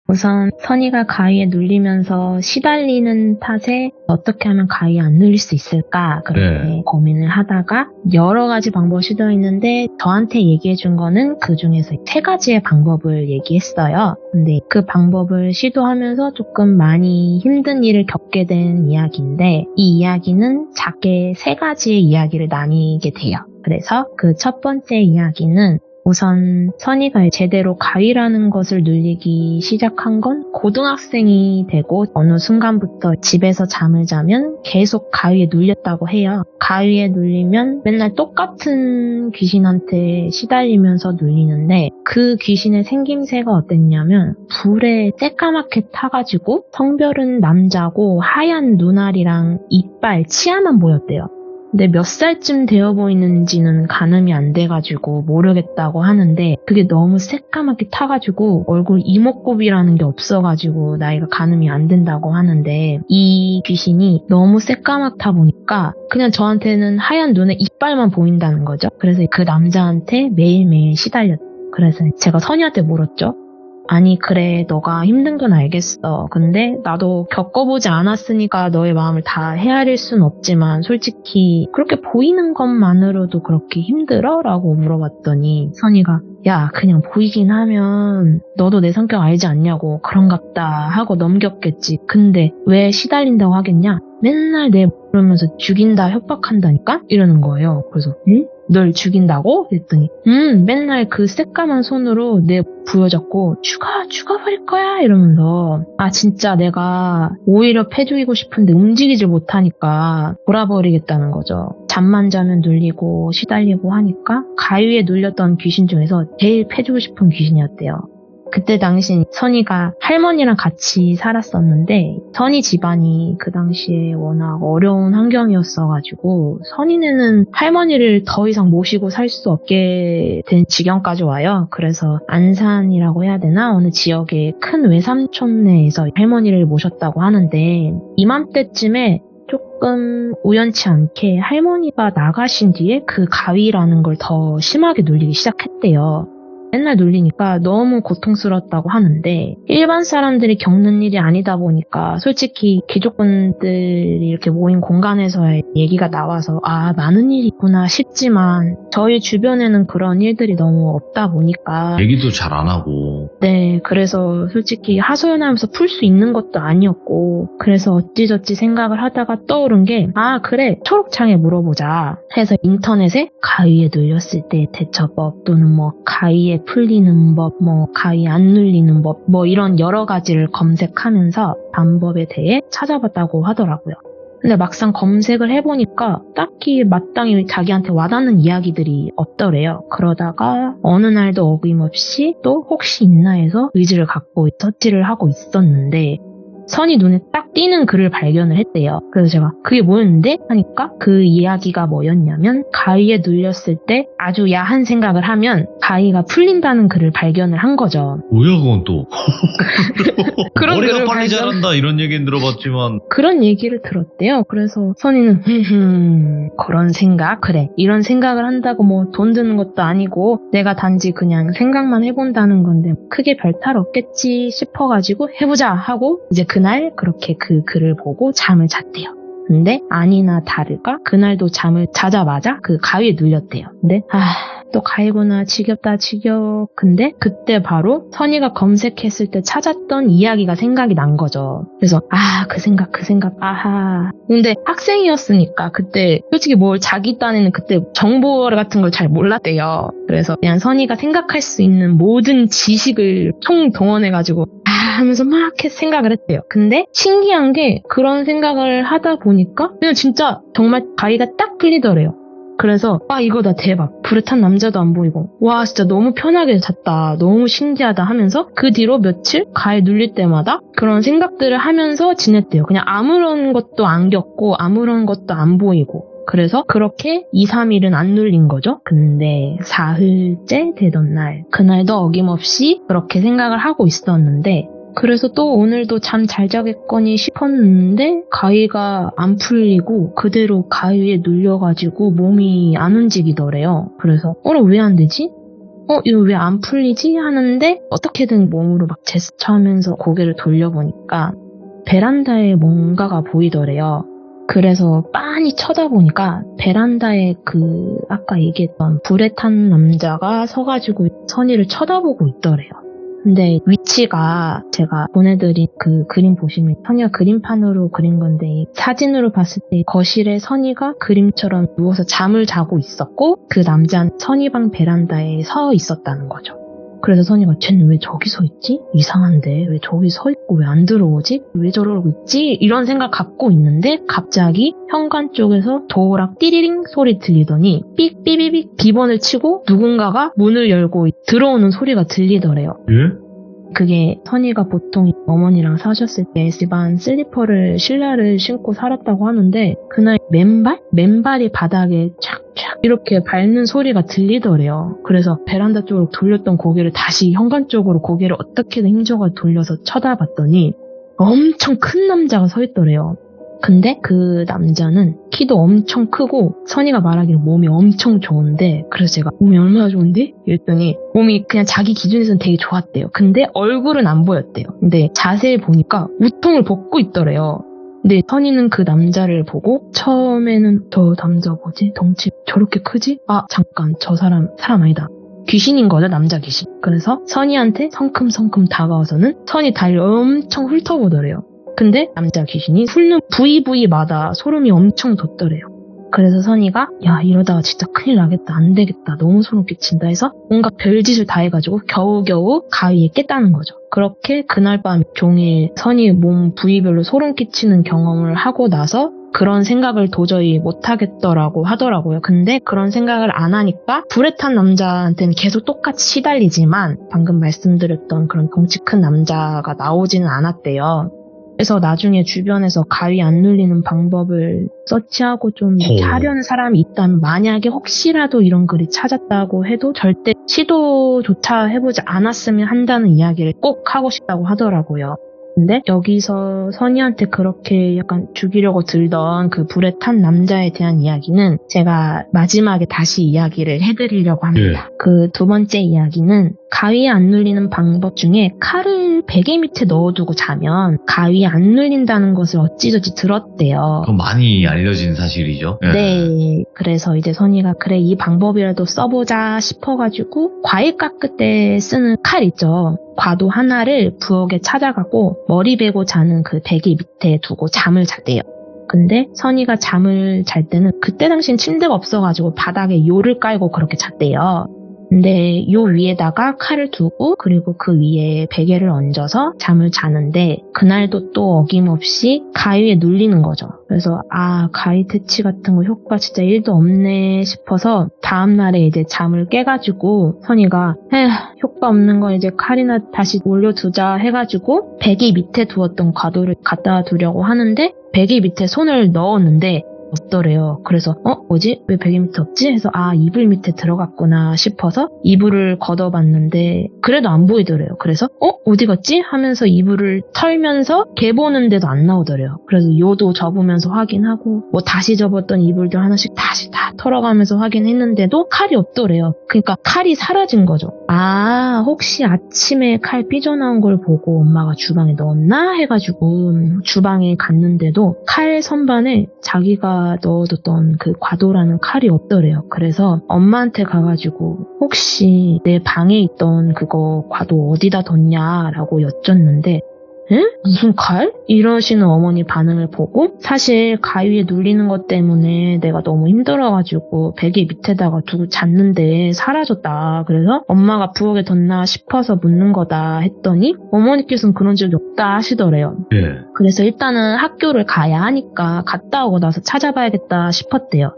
우선 선이가 가위에 눌리면서 시달리는 탓에 어떻게 하면 가위에 안 눌릴 수 있을까 그렇게 고민을 하다가 여러 가지 방법을 시도했는데 저한테 얘기해 준 거는 그 중에서 3가지의 방법을 얘기했어요. 근데 그 방법을 시도하면서 조금 많이 힘든 일을 겪게 된 이야기인데 이 이야기는 작게 3가지의 이야기를 나뉘게 돼요. 그래서 그 첫 번째 이야기는 우선 선이가 제대로 가위라는 것을 눌리기 시작한 건 고등학생이 되고 어느 순간부터 집에서 잠을 자면 계속 가위에 눌렸다고 해요. 가위에 눌리면 맨날 똑같은 귀신한테 시달리면서 눌리는데 그 귀신의 생김새가 어땠냐면 불에 새까맣게 타가지고 성별은 남자고 하얀 눈알이랑 이빨, 치아만 보였대요. 근데 몇 살쯤 되어 보이는지는 가늠이 안 돼가지고 모르겠다고 하는데 그게 너무 새까맣게 타가지고 얼굴 이목구비라는 게 없어가지고 나이가 가늠이 안 된다고 하는데 이 귀신이 너무 새까맣다 보니까 그냥 저한테는 하얀 눈에 이빨만 보인다는 거죠. 그래서 그 남자한테 매일매일 시달렸죠. 그래서 제가 선이한테 물었죠. 아니 그래 너가 힘든 건 알겠어. 근데 나도 겪어보지 않았으니까 너의 마음을 다 헤아릴 순 없지만 솔직히 그렇게 보이는 것만으로도 그렇게 힘들어? 라고 물어봤더니 선이가 야 그냥 보이긴 하면 너도 내 성격 알지 않냐고 그런갑다 하고 넘겼겠지. 근데 왜 시달린다고 하겠냐? 맨날 내 그러면서 죽인다 협박한다니까? 이러는 거예요. 그래서 응? 널 죽인다고? 그랬더니 맨날 그 새까만 손으로 내 부여잡고 죽어버릴 거야 이러면서 아 진짜 내가 오히려 패 죽이고 싶은데 움직이질 못하니까 돌아버리겠다는 거죠. 잠만 자면 눌리고 시달리고 하니까 가위에 눌렸던 귀신 중에서 제일 패 주고 싶은 귀신이었대요. 그때 당시 선이가 할머니랑 같이 살았었는데 선이 집안이 그 당시에 워낙 어려운 환경이었어가지고 선이네는 할머니를 더 이상 모시고 살 수 없게 된 지경까지 와요. 그래서 안산이라고 해야 되나? 어느 지역의 큰 외삼촌네에서 할머니를 모셨다고 하는데 이맘때쯤에 조금 우연치 않게 할머니가 나가신 뒤에 그 가위라는 걸 더 심하게 눌리기 시작했대요. 맨날 눌리니까 너무 고통스럽다고 하는데 일반 사람들이 겪는 일이 아니다 보니까 솔직히 귀족분들이 이렇게 모인 공간에서의 얘기가 나와서 아 많은 일이 있구나 싶지만 저희 주변에는 그런 일들이 너무 없다 보니까 얘기도 잘 안 하고 네 그래서 솔직히 하소연하면서 풀 수 있는 것도 아니었고 그래서 어찌저찌 생각을 하다가 떠오른 게 아 그래 초록창에 물어보자 해서 인터넷에 가위에 눌렸을 때 대처법 또는 뭐 가위에 풀리는 법, 뭐 가위 안 눌리는 법, 뭐 이런 여러 가지를 검색하면서 방법에 대해 찾아봤다고 하더라고요. 근데 막상 검색을 해보니까 딱히 마땅히 자기한테 와닿는 이야기들이 없더래요. 그러다가 어느 날도 어김없이 또 혹시 있나 해서 의지를 갖고 서치를 하고 있었는데 선이 눈에 딱 띄는 글을 발견을 했대요. 그래서 제가 그게 뭐였는데? 하니까 그 이야기가 뭐였냐면 가위에 눌렸을 때 아주 야한 생각을 하면 가위가 풀린다는 글을 발견을 한 거죠. 뭐야 그건 또 그런 머리가 글을 빨리 자란다 이런 얘기는 들어봤지만 그런 얘기를 들었대요. 그래서 선이는 그런 생각? 그래 이런 생각을 한다고 뭐 돈 드는 것도 아니고 내가 단지 그냥 생각만 해본다는 건데 크게 별 탈 없겠지 싶어가지고 해보자 하고 이제 그날 그렇게 그 글을 보고 잠을 잤대요. 근데 아니나 다를까 그날도 잠을 자자마자 그 가위에 눌렸대요. 근데 또 가위구나 지겹다 지겨워. 근데 그때 바로 선이가 검색했을 때 찾았던 이야기가 생각이 난 거죠. 그래서 그 생각 아하. 근데 학생이었으니까 그때 솔직히 뭘 자기 딴에는 그때 정보 같은 걸 잘 몰랐대요. 그래서 그냥 선이가 생각할 수 있는 모든 지식을 총동원해가지고 하면서 막 생각을 했대요. 근데 신기한 게 그런 생각을 하다 보니까 그냥 진짜 정말 가위가 딱 풀리더래요. 그래서 이거다 대박. 불에 탄 남자도 안 보이고 와 진짜 너무 편하게 잤다. 너무 신기하다 하면서 그 뒤로 며칠 가위 눌릴 때마다 그런 생각들을 하면서 지냈대요. 그냥 아무런 것도 안 겪고 아무런 것도 안 보이고 그래서 그렇게 2, 3일은 안 눌린 거죠. 근데 4흘째 되던 날, 그날도 어김없이 그렇게 생각을 하고 있었는데 그래서 또 오늘도 잠 잘 자겠거니 싶었는데 가위가 안 풀리고 그대로 가위에 눌려가지고 몸이 안 움직이더래요. 그래서 왜 안 되지? 이거 왜 안 풀리지? 하는데 어떻게든 몸으로 막 제스처하면서 고개를 돌려보니까 베란다에 뭔가가 보이더래요. 그래서 빤히 쳐다보니까 베란다에 아까 얘기했던 불에 탄 남자가 서가지고 선이를 쳐다보고 있더래요. 근데 위치가 제가 보내드린 그 그림 보시면 선이가 그림판으로 그린 건데 사진으로 봤을 때 거실에 선이가 그림처럼 누워서 잠을 자고 있었고 그 남자는 선이방 베란다에 서 있었다는 거죠. 그래서 선이가 쟤는 왜 저기 서 있지? 이상한데 왜 저기 서 있고 왜 안 들어오지? 왜 저러고 있지? 이런 생각 갖고 있는데 갑자기 현관 쪽에서 도락 띠리링 소리 들리더니 삑 비번을 치고 누군가가 문을 열고 들어오는 소리가 들리더래요. 예? 그게 선이가 보통 어머니랑 사셨을 때 집안 슬리퍼를 신라를 신고 살았다고 하는데 그날 맨발이 바닥에 촥촥 이렇게 밟는 소리가 들리더래요. 그래서 베란다 쪽으로 돌렸던 고개를 다시 현관 쪽으로 고개를 어떻게든 힘줘가 돌려서 쳐다봤더니 엄청 큰 남자가 서 있더래요. 근데 그 남자는 키도 엄청 크고 선이가 말하기로 몸이 엄청 좋은데 그래서 제가 몸이 얼마나 좋은데? 이랬더니 몸이 그냥 자기 기준에서는 되게 좋았대요. 근데 얼굴은 안 보였대요. 근데 자세히 보니까 우통을 벗고 있더래요. 근데 선이는 그 남자를 보고 처음에는 저 남자 뭐지? 덩치 저렇게 크지? 아 잠깐 저 사람 아니다. 귀신인 거죠, 남자 귀신. 그래서 선이한테 성큼성큼 다가와서는 선이 다리를 엄청 훑어보더래요. 근데 남자 귀신이 훑는 부위마다 소름이 엄청 돋더래요. 그래서 선이가 야 이러다가 진짜 큰일 나겠다 안 되겠다 너무 소름 끼친다 해서 뭔가 별짓을 다 해가지고 겨우겨우 가위에 깼다는 거죠. 그렇게 그날 밤 종일 선이 몸 부위별로 소름 끼치는 경험을 하고 나서 그런 생각을 도저히 못하겠더라고 하더라고요. 근데 그런 생각을 안 하니까 불에 탄 남자한테는 계속 똑같이 시달리지만 방금 말씀드렸던 그런 덩치 큰 남자가 나오지는 않았대요. 그래서 나중에 주변에서 가위 안 눌리는 방법을 서치하고 좀 하려는 사람이 있다면 만약에 혹시라도 이런 글이 찾았다고 해도 절대 시도조차 해보지 않았으면 한다는 이야기를 꼭 하고 싶다고 하더라고요. 근데 여기서 선이한테 그렇게 약간 죽이려고 들던 그 불에 탄 남자에 대한 이야기는 제가 마지막에 다시 이야기를 해드리려고 합니다. 그 두 번째 이야기는 가위에 안 눌리는 방법 중에 칼을 베개 밑에 넣어두고 자면 가위에 안 눌린다는 것을 어찌저찌 들었대요. 그건 많이 알려진 사실이죠. 네. 그래서 이제 선이가 그래 이 방법이라도 써보자 싶어가지고 과일 깎을 때 쓰는 칼 있죠. 과도 하나를 부엌에 찾아가고 머리 베고 자는 그 베개 밑에 두고 잠을 잤대요. 근데 선이가 잠을 잘 때는 그때 당시엔 침대가 없어가지고 바닥에 요를 깔고 그렇게 잤대요. 근데 요 위에다가 칼을 두고 그리고 그 위에 베개를 얹어서 잠을 자는데 그날도 또 어김없이 가위에 눌리는 거죠. 그래서 가위 퇴치 같은 거 효과 진짜 1도 없네 싶어서 다음날에 이제 잠을 깨가지고 선이가 효과 없는 거 이제 칼이나 다시 올려두자 해가지고 베개 밑에 두었던 과도를 갖다 두려고 하는데 베개 밑에 손을 넣었는데 없더래요. 그래서 뭐지? 왜 베개 밑에 없지? 해서 이불 밑에 들어갔구나 싶어서 이불을 걷어봤는데 그래도 안 보이더래요. 그래서 어디 갔지? 하면서 이불을 털면서 개보는데도 안 나오더래요. 그래서 요도 접으면서 확인하고 뭐 다시 접었던 이불들 하나씩 다시 다 털어가면서 확인했는데도 칼이 없더래요. 그러니까 칼이 사라진 거죠. 혹시 아침에 칼 삐져나온 걸 보고 엄마가 주방에 넣었나? 해가지고 주방에 갔는데도 칼 선반에 자기가 넣어뒀던 그 과도라는 칼이 없더래요. 그래서 엄마한테 가가지고 혹시 내 방에 있던 그거 과도 어디다 뒀냐라고 여쭸는데 무슨 칼? 이러시는 어머니 반응을 보고 사실 가위에 눌리는 것 때문에 내가 너무 힘들어가지고 베개 밑에다가 두고 잤는데 사라졌다. 그래서 엄마가 부엌에 뒀나 싶어서 묻는 거다 했더니 어머니께서는 그런 적이 없다 하시더래요. 그래서 일단은 학교를 가야 하니까 갔다 오고 나서 찾아봐야겠다 싶었대요.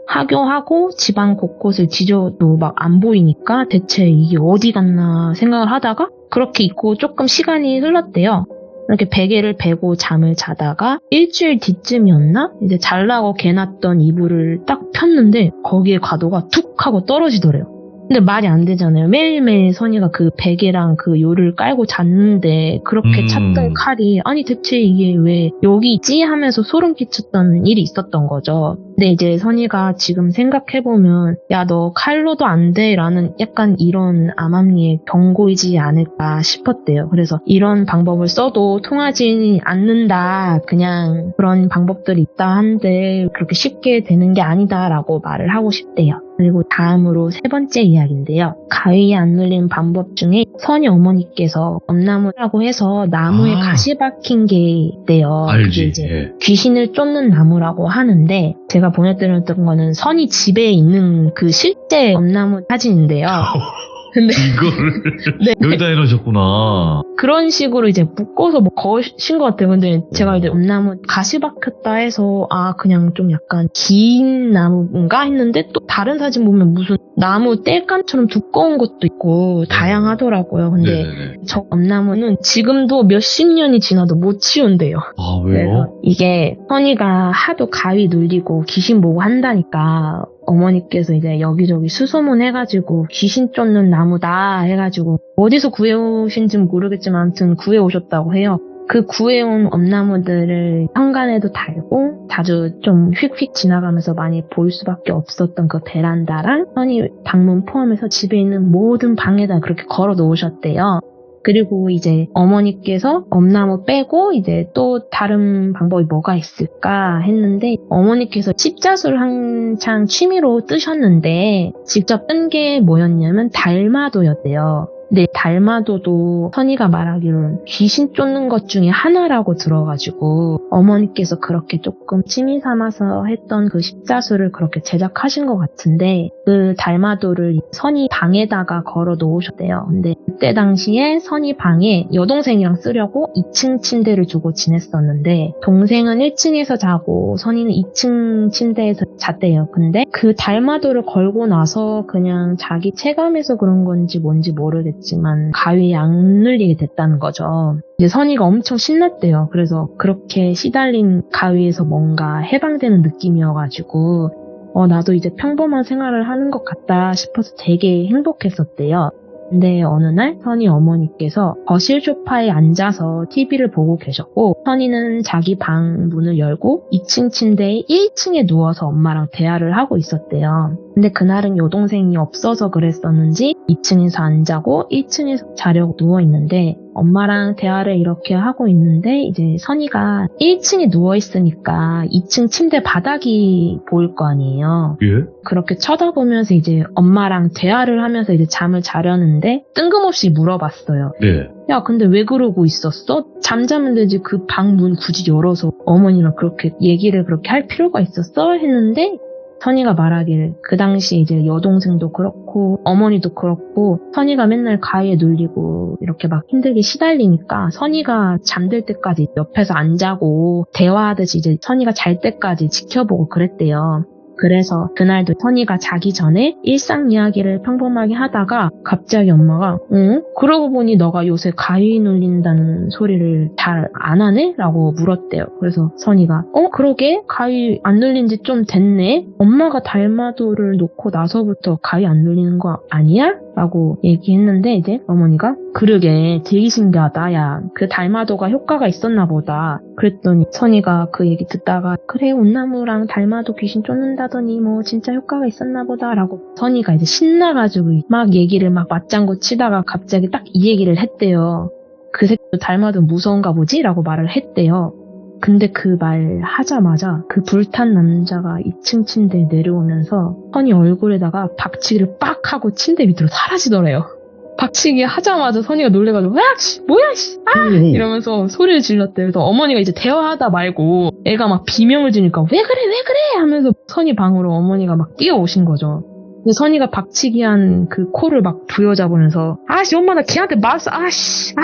하교하고 집안 곳곳을 뒤져도 막 안 보이니까 대체 이게 어디 갔나 생각을 하다가 그렇게 있고 조금 시간이 흘렀대요. 이렇게 베개를 베고 잠을 자다가 일주일 뒤쯤이었나? 이제 잘라고 개놨던 이불을 딱 폈는데 거기에 과도가 툭 하고 떨어지더래요. 근데 말이 안 되잖아요. 매일매일 선이가 그 베개랑 그 요를 깔고 잤는데 그렇게 찾던 칼이 아니 대체 이게 왜 여기 있지? 하면서 소름 끼쳤던 일이 있었던 거죠. 근데 이제 선이가 지금 생각해보면 야 너 칼로도 안 돼 라는 약간 이런 암암리의 경고이지 않을까 싶었대요. 그래서 이런 방법을 써도 통하지 않는다. 그냥 그런 방법들이 있다 한들 그렇게 쉽게 되는 게 아니다 라고 말을 하고 싶대요. 그리고 다음으로 세 번째 이야기인데요. 가위에 안 눌린 방법 중에 선이 어머니께서 엄나무라고 해서 나무에 가시 박힌 게 있대요. 알지. 그게 이제 예. 귀신을 쫓는 나무라고 하는데 제가 보내드렸던 거는 선이 집에 있는 그 실제 엄나무 사진인데요. 근데 이거를 네. 여기다 해놓으셨구나. 그런 식으로 이제 묶어서 뭐 거신 것 같아요. 근데 제가 이제 엄나무 가시 박혔다 해서 아 그냥 좀 약간 긴 나무인가 했는데 또 다른 사진 보면 무슨 나무 땔감처럼 두꺼운 것도 있고 다양하더라고요. 근데 네네네. 저 엄나무는 지금도 몇십 년이 지나도 못 치운대요. 아 그래서 왜요? 이게 선이가 하도 가위 눌리고 귀신 보고 한다니까 어머니께서 이제 여기저기 수소문 해가지고 귀신 쫓는 나무다 해가지고 어디서 구해오신지 모르겠지만 아무튼 구해오셨다고 해요. 그 구해온 엄나무들을 현관에도 달고 자주 좀 휙휙 지나가면서 많이 볼 수밖에 없었던 그 베란다랑 선이 방문 포함해서 집에 있는 모든 방에다 그렇게 걸어 놓으셨대요. 그리고 이제 어머니께서 엄나무 빼고 이제 또 다른 방법이 뭐가 있을까 했는데 어머니께서 십자수를 한창 취미로 뜨셨는데 직접 뜬 게 뭐였냐면 달마도였대요. 근데 달마도도 선이가 말하기로는 귀신 쫓는 것 중에 하나라고 들어가지고 어머니께서 그렇게 조금 취미 삼아서 했던 그 십자수를 그렇게 제작하신 것 같은데 그 달마도를 선이 방에다가 걸어 놓으셨대요. 근데 그때 당시에 선이 방에 여동생이랑 쓰려고 2층 침대를 주고 지냈었는데 동생은 1층에서 자고 선이는 2층 침대에서 잤대요. 근데 그 달마도를 걸고 나서 그냥 자기 체감해서 그런 건지 뭔지 모르겠지만 가위에 안 눌리게 됐다는 거죠. 이제 선이가 엄청 신났대요. 그래서 그렇게 시달린 가위에서 뭔가 해방되는 느낌이어가지고 나도 이제 평범한 생활을 하는 것 같다 싶어서 되게 행복했었대요. 근데 어느 날 선이 어머니께서 거실 소파에 앉아서 TV를 보고 계셨고 선이는 자기 방 문을 열고 2층 침대에 1층에 누워서 엄마랑 대화를 하고 있었대요. 근데 그날은 여동생이 없어서 그랬었는지 2층에서 안 자고 1층에서 자려고 누워있는데 엄마랑 대화를 이렇게 하고 있는데 이제 선이가 1층에 누워있으니까 2층 침대 바닥이 보일 거 아니에요. 예? 그렇게 쳐다보면서 이제 엄마랑 대화를 하면서 이제 잠을 자려는데 뜬금없이 물어봤어요. 네. 야, 근데 왜 그러고 있었어? 잠자면 되지 그 방 문 굳이 열어서 어머니랑 그렇게 얘기를 그렇게 할 필요가 있었어? 했는데 선이가 말하기를 그 당시 이제 여동생도 그렇고 어머니도 그렇고 선이가 맨날 가위에 눌리고 이렇게 막 힘들게 시달리니까 선이가 잠들 때까지 옆에서 안 자고 대화하듯이 이제 선이가 잘 때까지 지켜보고 그랬대요. 그래서 그날도 선이가 자기 전에 일상 이야기를 평범하게 하다가 갑자기 엄마가 그러고 보니 너가 요새 가위 눌린다는 소리를 잘 안 하네? 라고 물었대요. 그래서 선이가 그러게? 가위 안 눌린 지 좀 됐네? 엄마가 달마도를 놓고 나서부터 가위 안 눌리는 거 아니야? 라고 얘기했는데 이제 어머니가 그러게 되게 신기하다. 야, 그 달마도가 효과가 있었나 보다. 그랬더니 선이가 그 얘기 듣다가 그래 온나무랑 달마도 귀신 쫓는다더니 뭐 진짜 효과가 있었나 보다 라고 선이가 이제 신나가지고 막 얘기를 막 맞장구 치다가 갑자기 딱 이 얘기를 했대요. 그 새끼도 달마도 무서운가 보지? 라고 말을 했대요. 근데 그 말 하자마자 그 불탄 남자가 2층 침대에 내려오면서 선이 얼굴에다가 박치기를 빡 하고 침대 밑으로 사라지더래요. 박치기 하자마자 선이가 놀래가지고 야 씨 뭐야 씨 이러면서 소리를 질렀대요. 그래서 어머니가 이제 대화하다 말고 애가 막 비명을 지니까 왜 그래 하면서 선이 방으로 어머니가 막 뛰어오신 거죠. 근데 선이가 박치기한 그 코를 막 부여잡으면서 아씨 엄마 나 걔한테 맞았어 아씨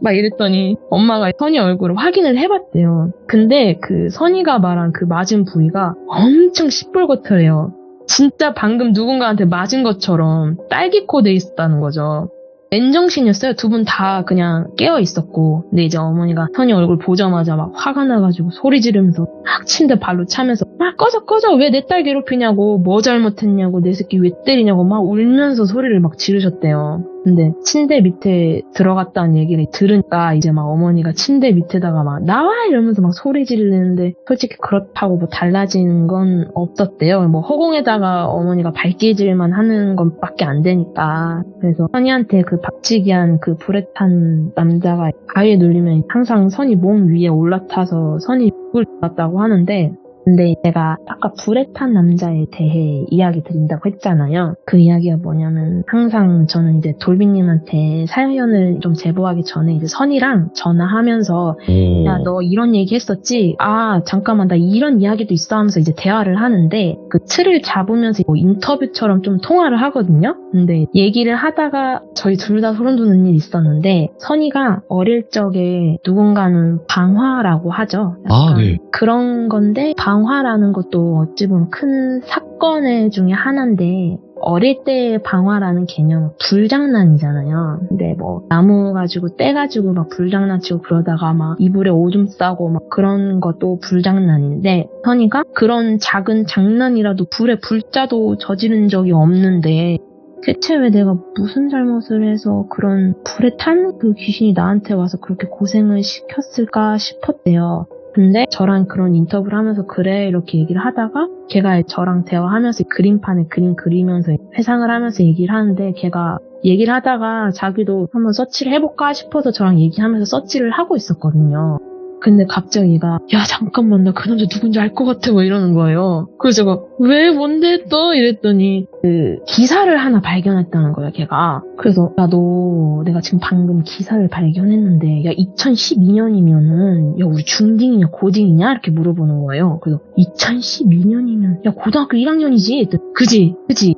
막 이랬더니 엄마가 선이 얼굴을 확인을 해봤대요. 근데 그 선이가 말한 그 맞은 부위가 엄청 시뻘겋더래요. 진짜 방금 누군가한테 맞은 것처럼 딸기코 돼 있었다는 거죠. 맨정신이었어요. 두 분 다 그냥 깨어 있었고. 근데 이제 어머니가 선이 얼굴 보자마자 막 화가 나가지고 소리 지르면서 막 침대 발로 차면서 막 꺼져 왜 내 딸 괴롭히냐고, 뭐 잘못했냐고, 내 새끼 왜 때리냐고 막 울면서 소리를 막 지르셨대요. 근데 침대 밑에 들어갔다는 얘기를 들으니까 이제 막 어머니가 침대 밑에다가 막 나와 이러면서 막 소리 지르는데, 솔직히 그렇다고 뭐 달라지는 건 없었대요. 뭐 허공에다가 어머니가 발길질만 하는 것밖에 안 되니까. 그래서 선이한테 그 박치기한 그 불에 탄 남자가 바위에 눌리면 항상 선이 몸 위에 올라타서 선이 죽을 것 같다고 하는데, 근데 제가 아까 불에 탄 남자에 대해 이야기 드린다고 했잖아요. 그 이야기가 뭐냐면, 항상 저는 이제 돌비님한테 사연을 좀 제보하기 전에 이제 선이랑 전화하면서 야, 너 이런 얘기 했었지? 아, 잠깐만, 나 이런 이야기도 있어 하면서 이제 대화를 하는데, 그 틀을 잡으면서 뭐 인터뷰처럼 좀 통화를 하거든요? 근데 얘기를 하다가 저희 둘 다 소름 돋는 일이 있었는데, 선이가 어릴 적에 누군가는 방화라고 하죠. 아, 네. 그런 건데, 방화라는 것도 어찌 보면 큰 사건의 중에 하나인데, 어릴 때 방화라는 개념은 불장난이잖아요. 근데 뭐 나무 가지고 떼 가지고 막 불장난치고 그러다가 막 이불에 오줌 싸고 막 그런 것도 불장난인데, 선이가 그런 작은 장난이라도 불에 불자도 저지른 적이 없는데, 대체 왜 내가 무슨 잘못을 해서 그런 불에 탄 그 귀신이 나한테 와서 그렇게 고생을 시켰을까 싶었대요. 근데 저랑 그런 인터뷰를 하면서 그래 이렇게 얘기를 하다가, 걔가 저랑 대화하면서 그림판에 그림 그리면서 회상을 하면서 얘기를 하는데, 걔가 얘기를 하다가 자기도 한번 서치를 해볼까 싶어서 저랑 얘기하면서 서치를 하고 있었거든요. 근데 갑자기 얘가 야 잠깐만, 나 그 남자 누군지 알 것 같아 뭐 이러는 거예요. 그래서 제가 왜 뭔데 또 이랬더니 그 기사를 하나 발견했다는 거야 걔가. 그래서 야 너 내가 지금 방금 기사를 발견했는데 야 2012년이면은 야 우리 중딩이냐 고딩이냐 이렇게 물어보는 거예요. 그래서 2012년이면 야 고등학교 1학년이지. 그지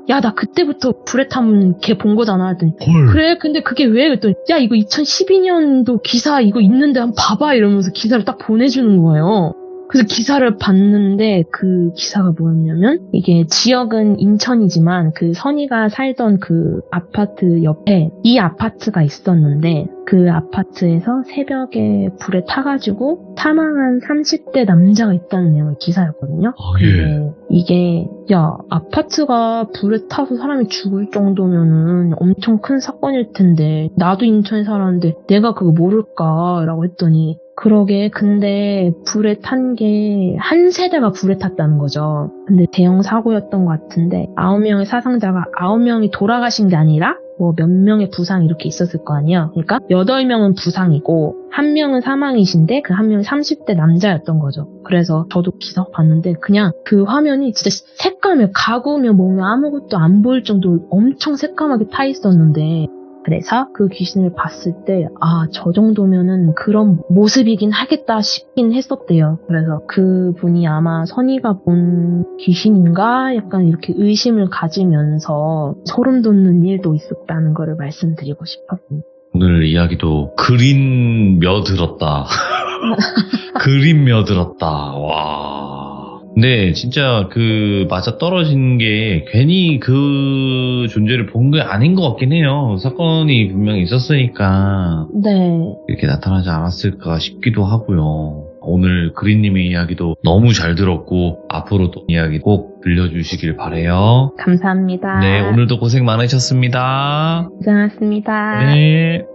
야 나 그때부터 불에 타면 걔 본 거잖아 했더니 그래 근데 그게 왜 그랬더니 야 이거 2012년도 기사 이거 있는데 한번 봐봐 이러면서 기사를 딱 보내주는 거예요. 그래서 기사를 봤는데 그 기사가 뭐였냐면, 이게 지역은 인천이지만 그 선이가 살던 그 아파트 옆에 이 아파트가 있었는데, 그 아파트에서 새벽에 불에 타가지고 사망한 30대 남자가 있다는 내용의 기사였거든요. 근데 이게 야 아파트가 불에 타서 사람이 죽을 정도면은 엄청 큰 사건일 텐데 나도 인천에 살았는데 내가 그거 모를까라고 했더니, 그러게 근데 불에 탄 게 한 세대가 불에 탔다는 거죠. 근데 대형 사고였던 것 같은데 9명의 사상자가 9명이 돌아가신 게 아니라 뭐 몇 명의 부상이 이렇게 있었을 거 아니에요. 그러니까 8명은 부상이고 1명은 사망이신데 그 1명이 30대 남자였던 거죠. 그래서 저도 기사 봤는데 그냥 그 화면이 진짜 새까매요. 가구며 뭐며 아무것도 안 보일 정도로 엄청 새까맣게 타 있었는데, 그래서 그 귀신을 봤을 때 아, 저 정도면은 그런 모습이긴 하겠다 싶긴 했었대요. 그래서 그분이 아마 선이가 본 귀신인가 약간 이렇게 의심을 가지면서 소름 돋는 일도 있었다는 거를 말씀드리고 싶었습니다. 오늘 이야기도 그린 며들었다. 그린 며들었다. 와. 근데 진짜 그 맞아 떨어진 게 괜히 그 존재를 본 게 아닌 것 같긴 해요. 사건이 분명히 있었으니까 네. 이렇게 나타나지 않았을까 싶기도 하고요. 오늘 그린님의 이야기도 너무 잘 들었고 앞으로도 이야기 꼭 들려주시길 바래요. 감사합니다. 네, 오늘도 고생 많으셨습니다. 고생하셨습니다. 네.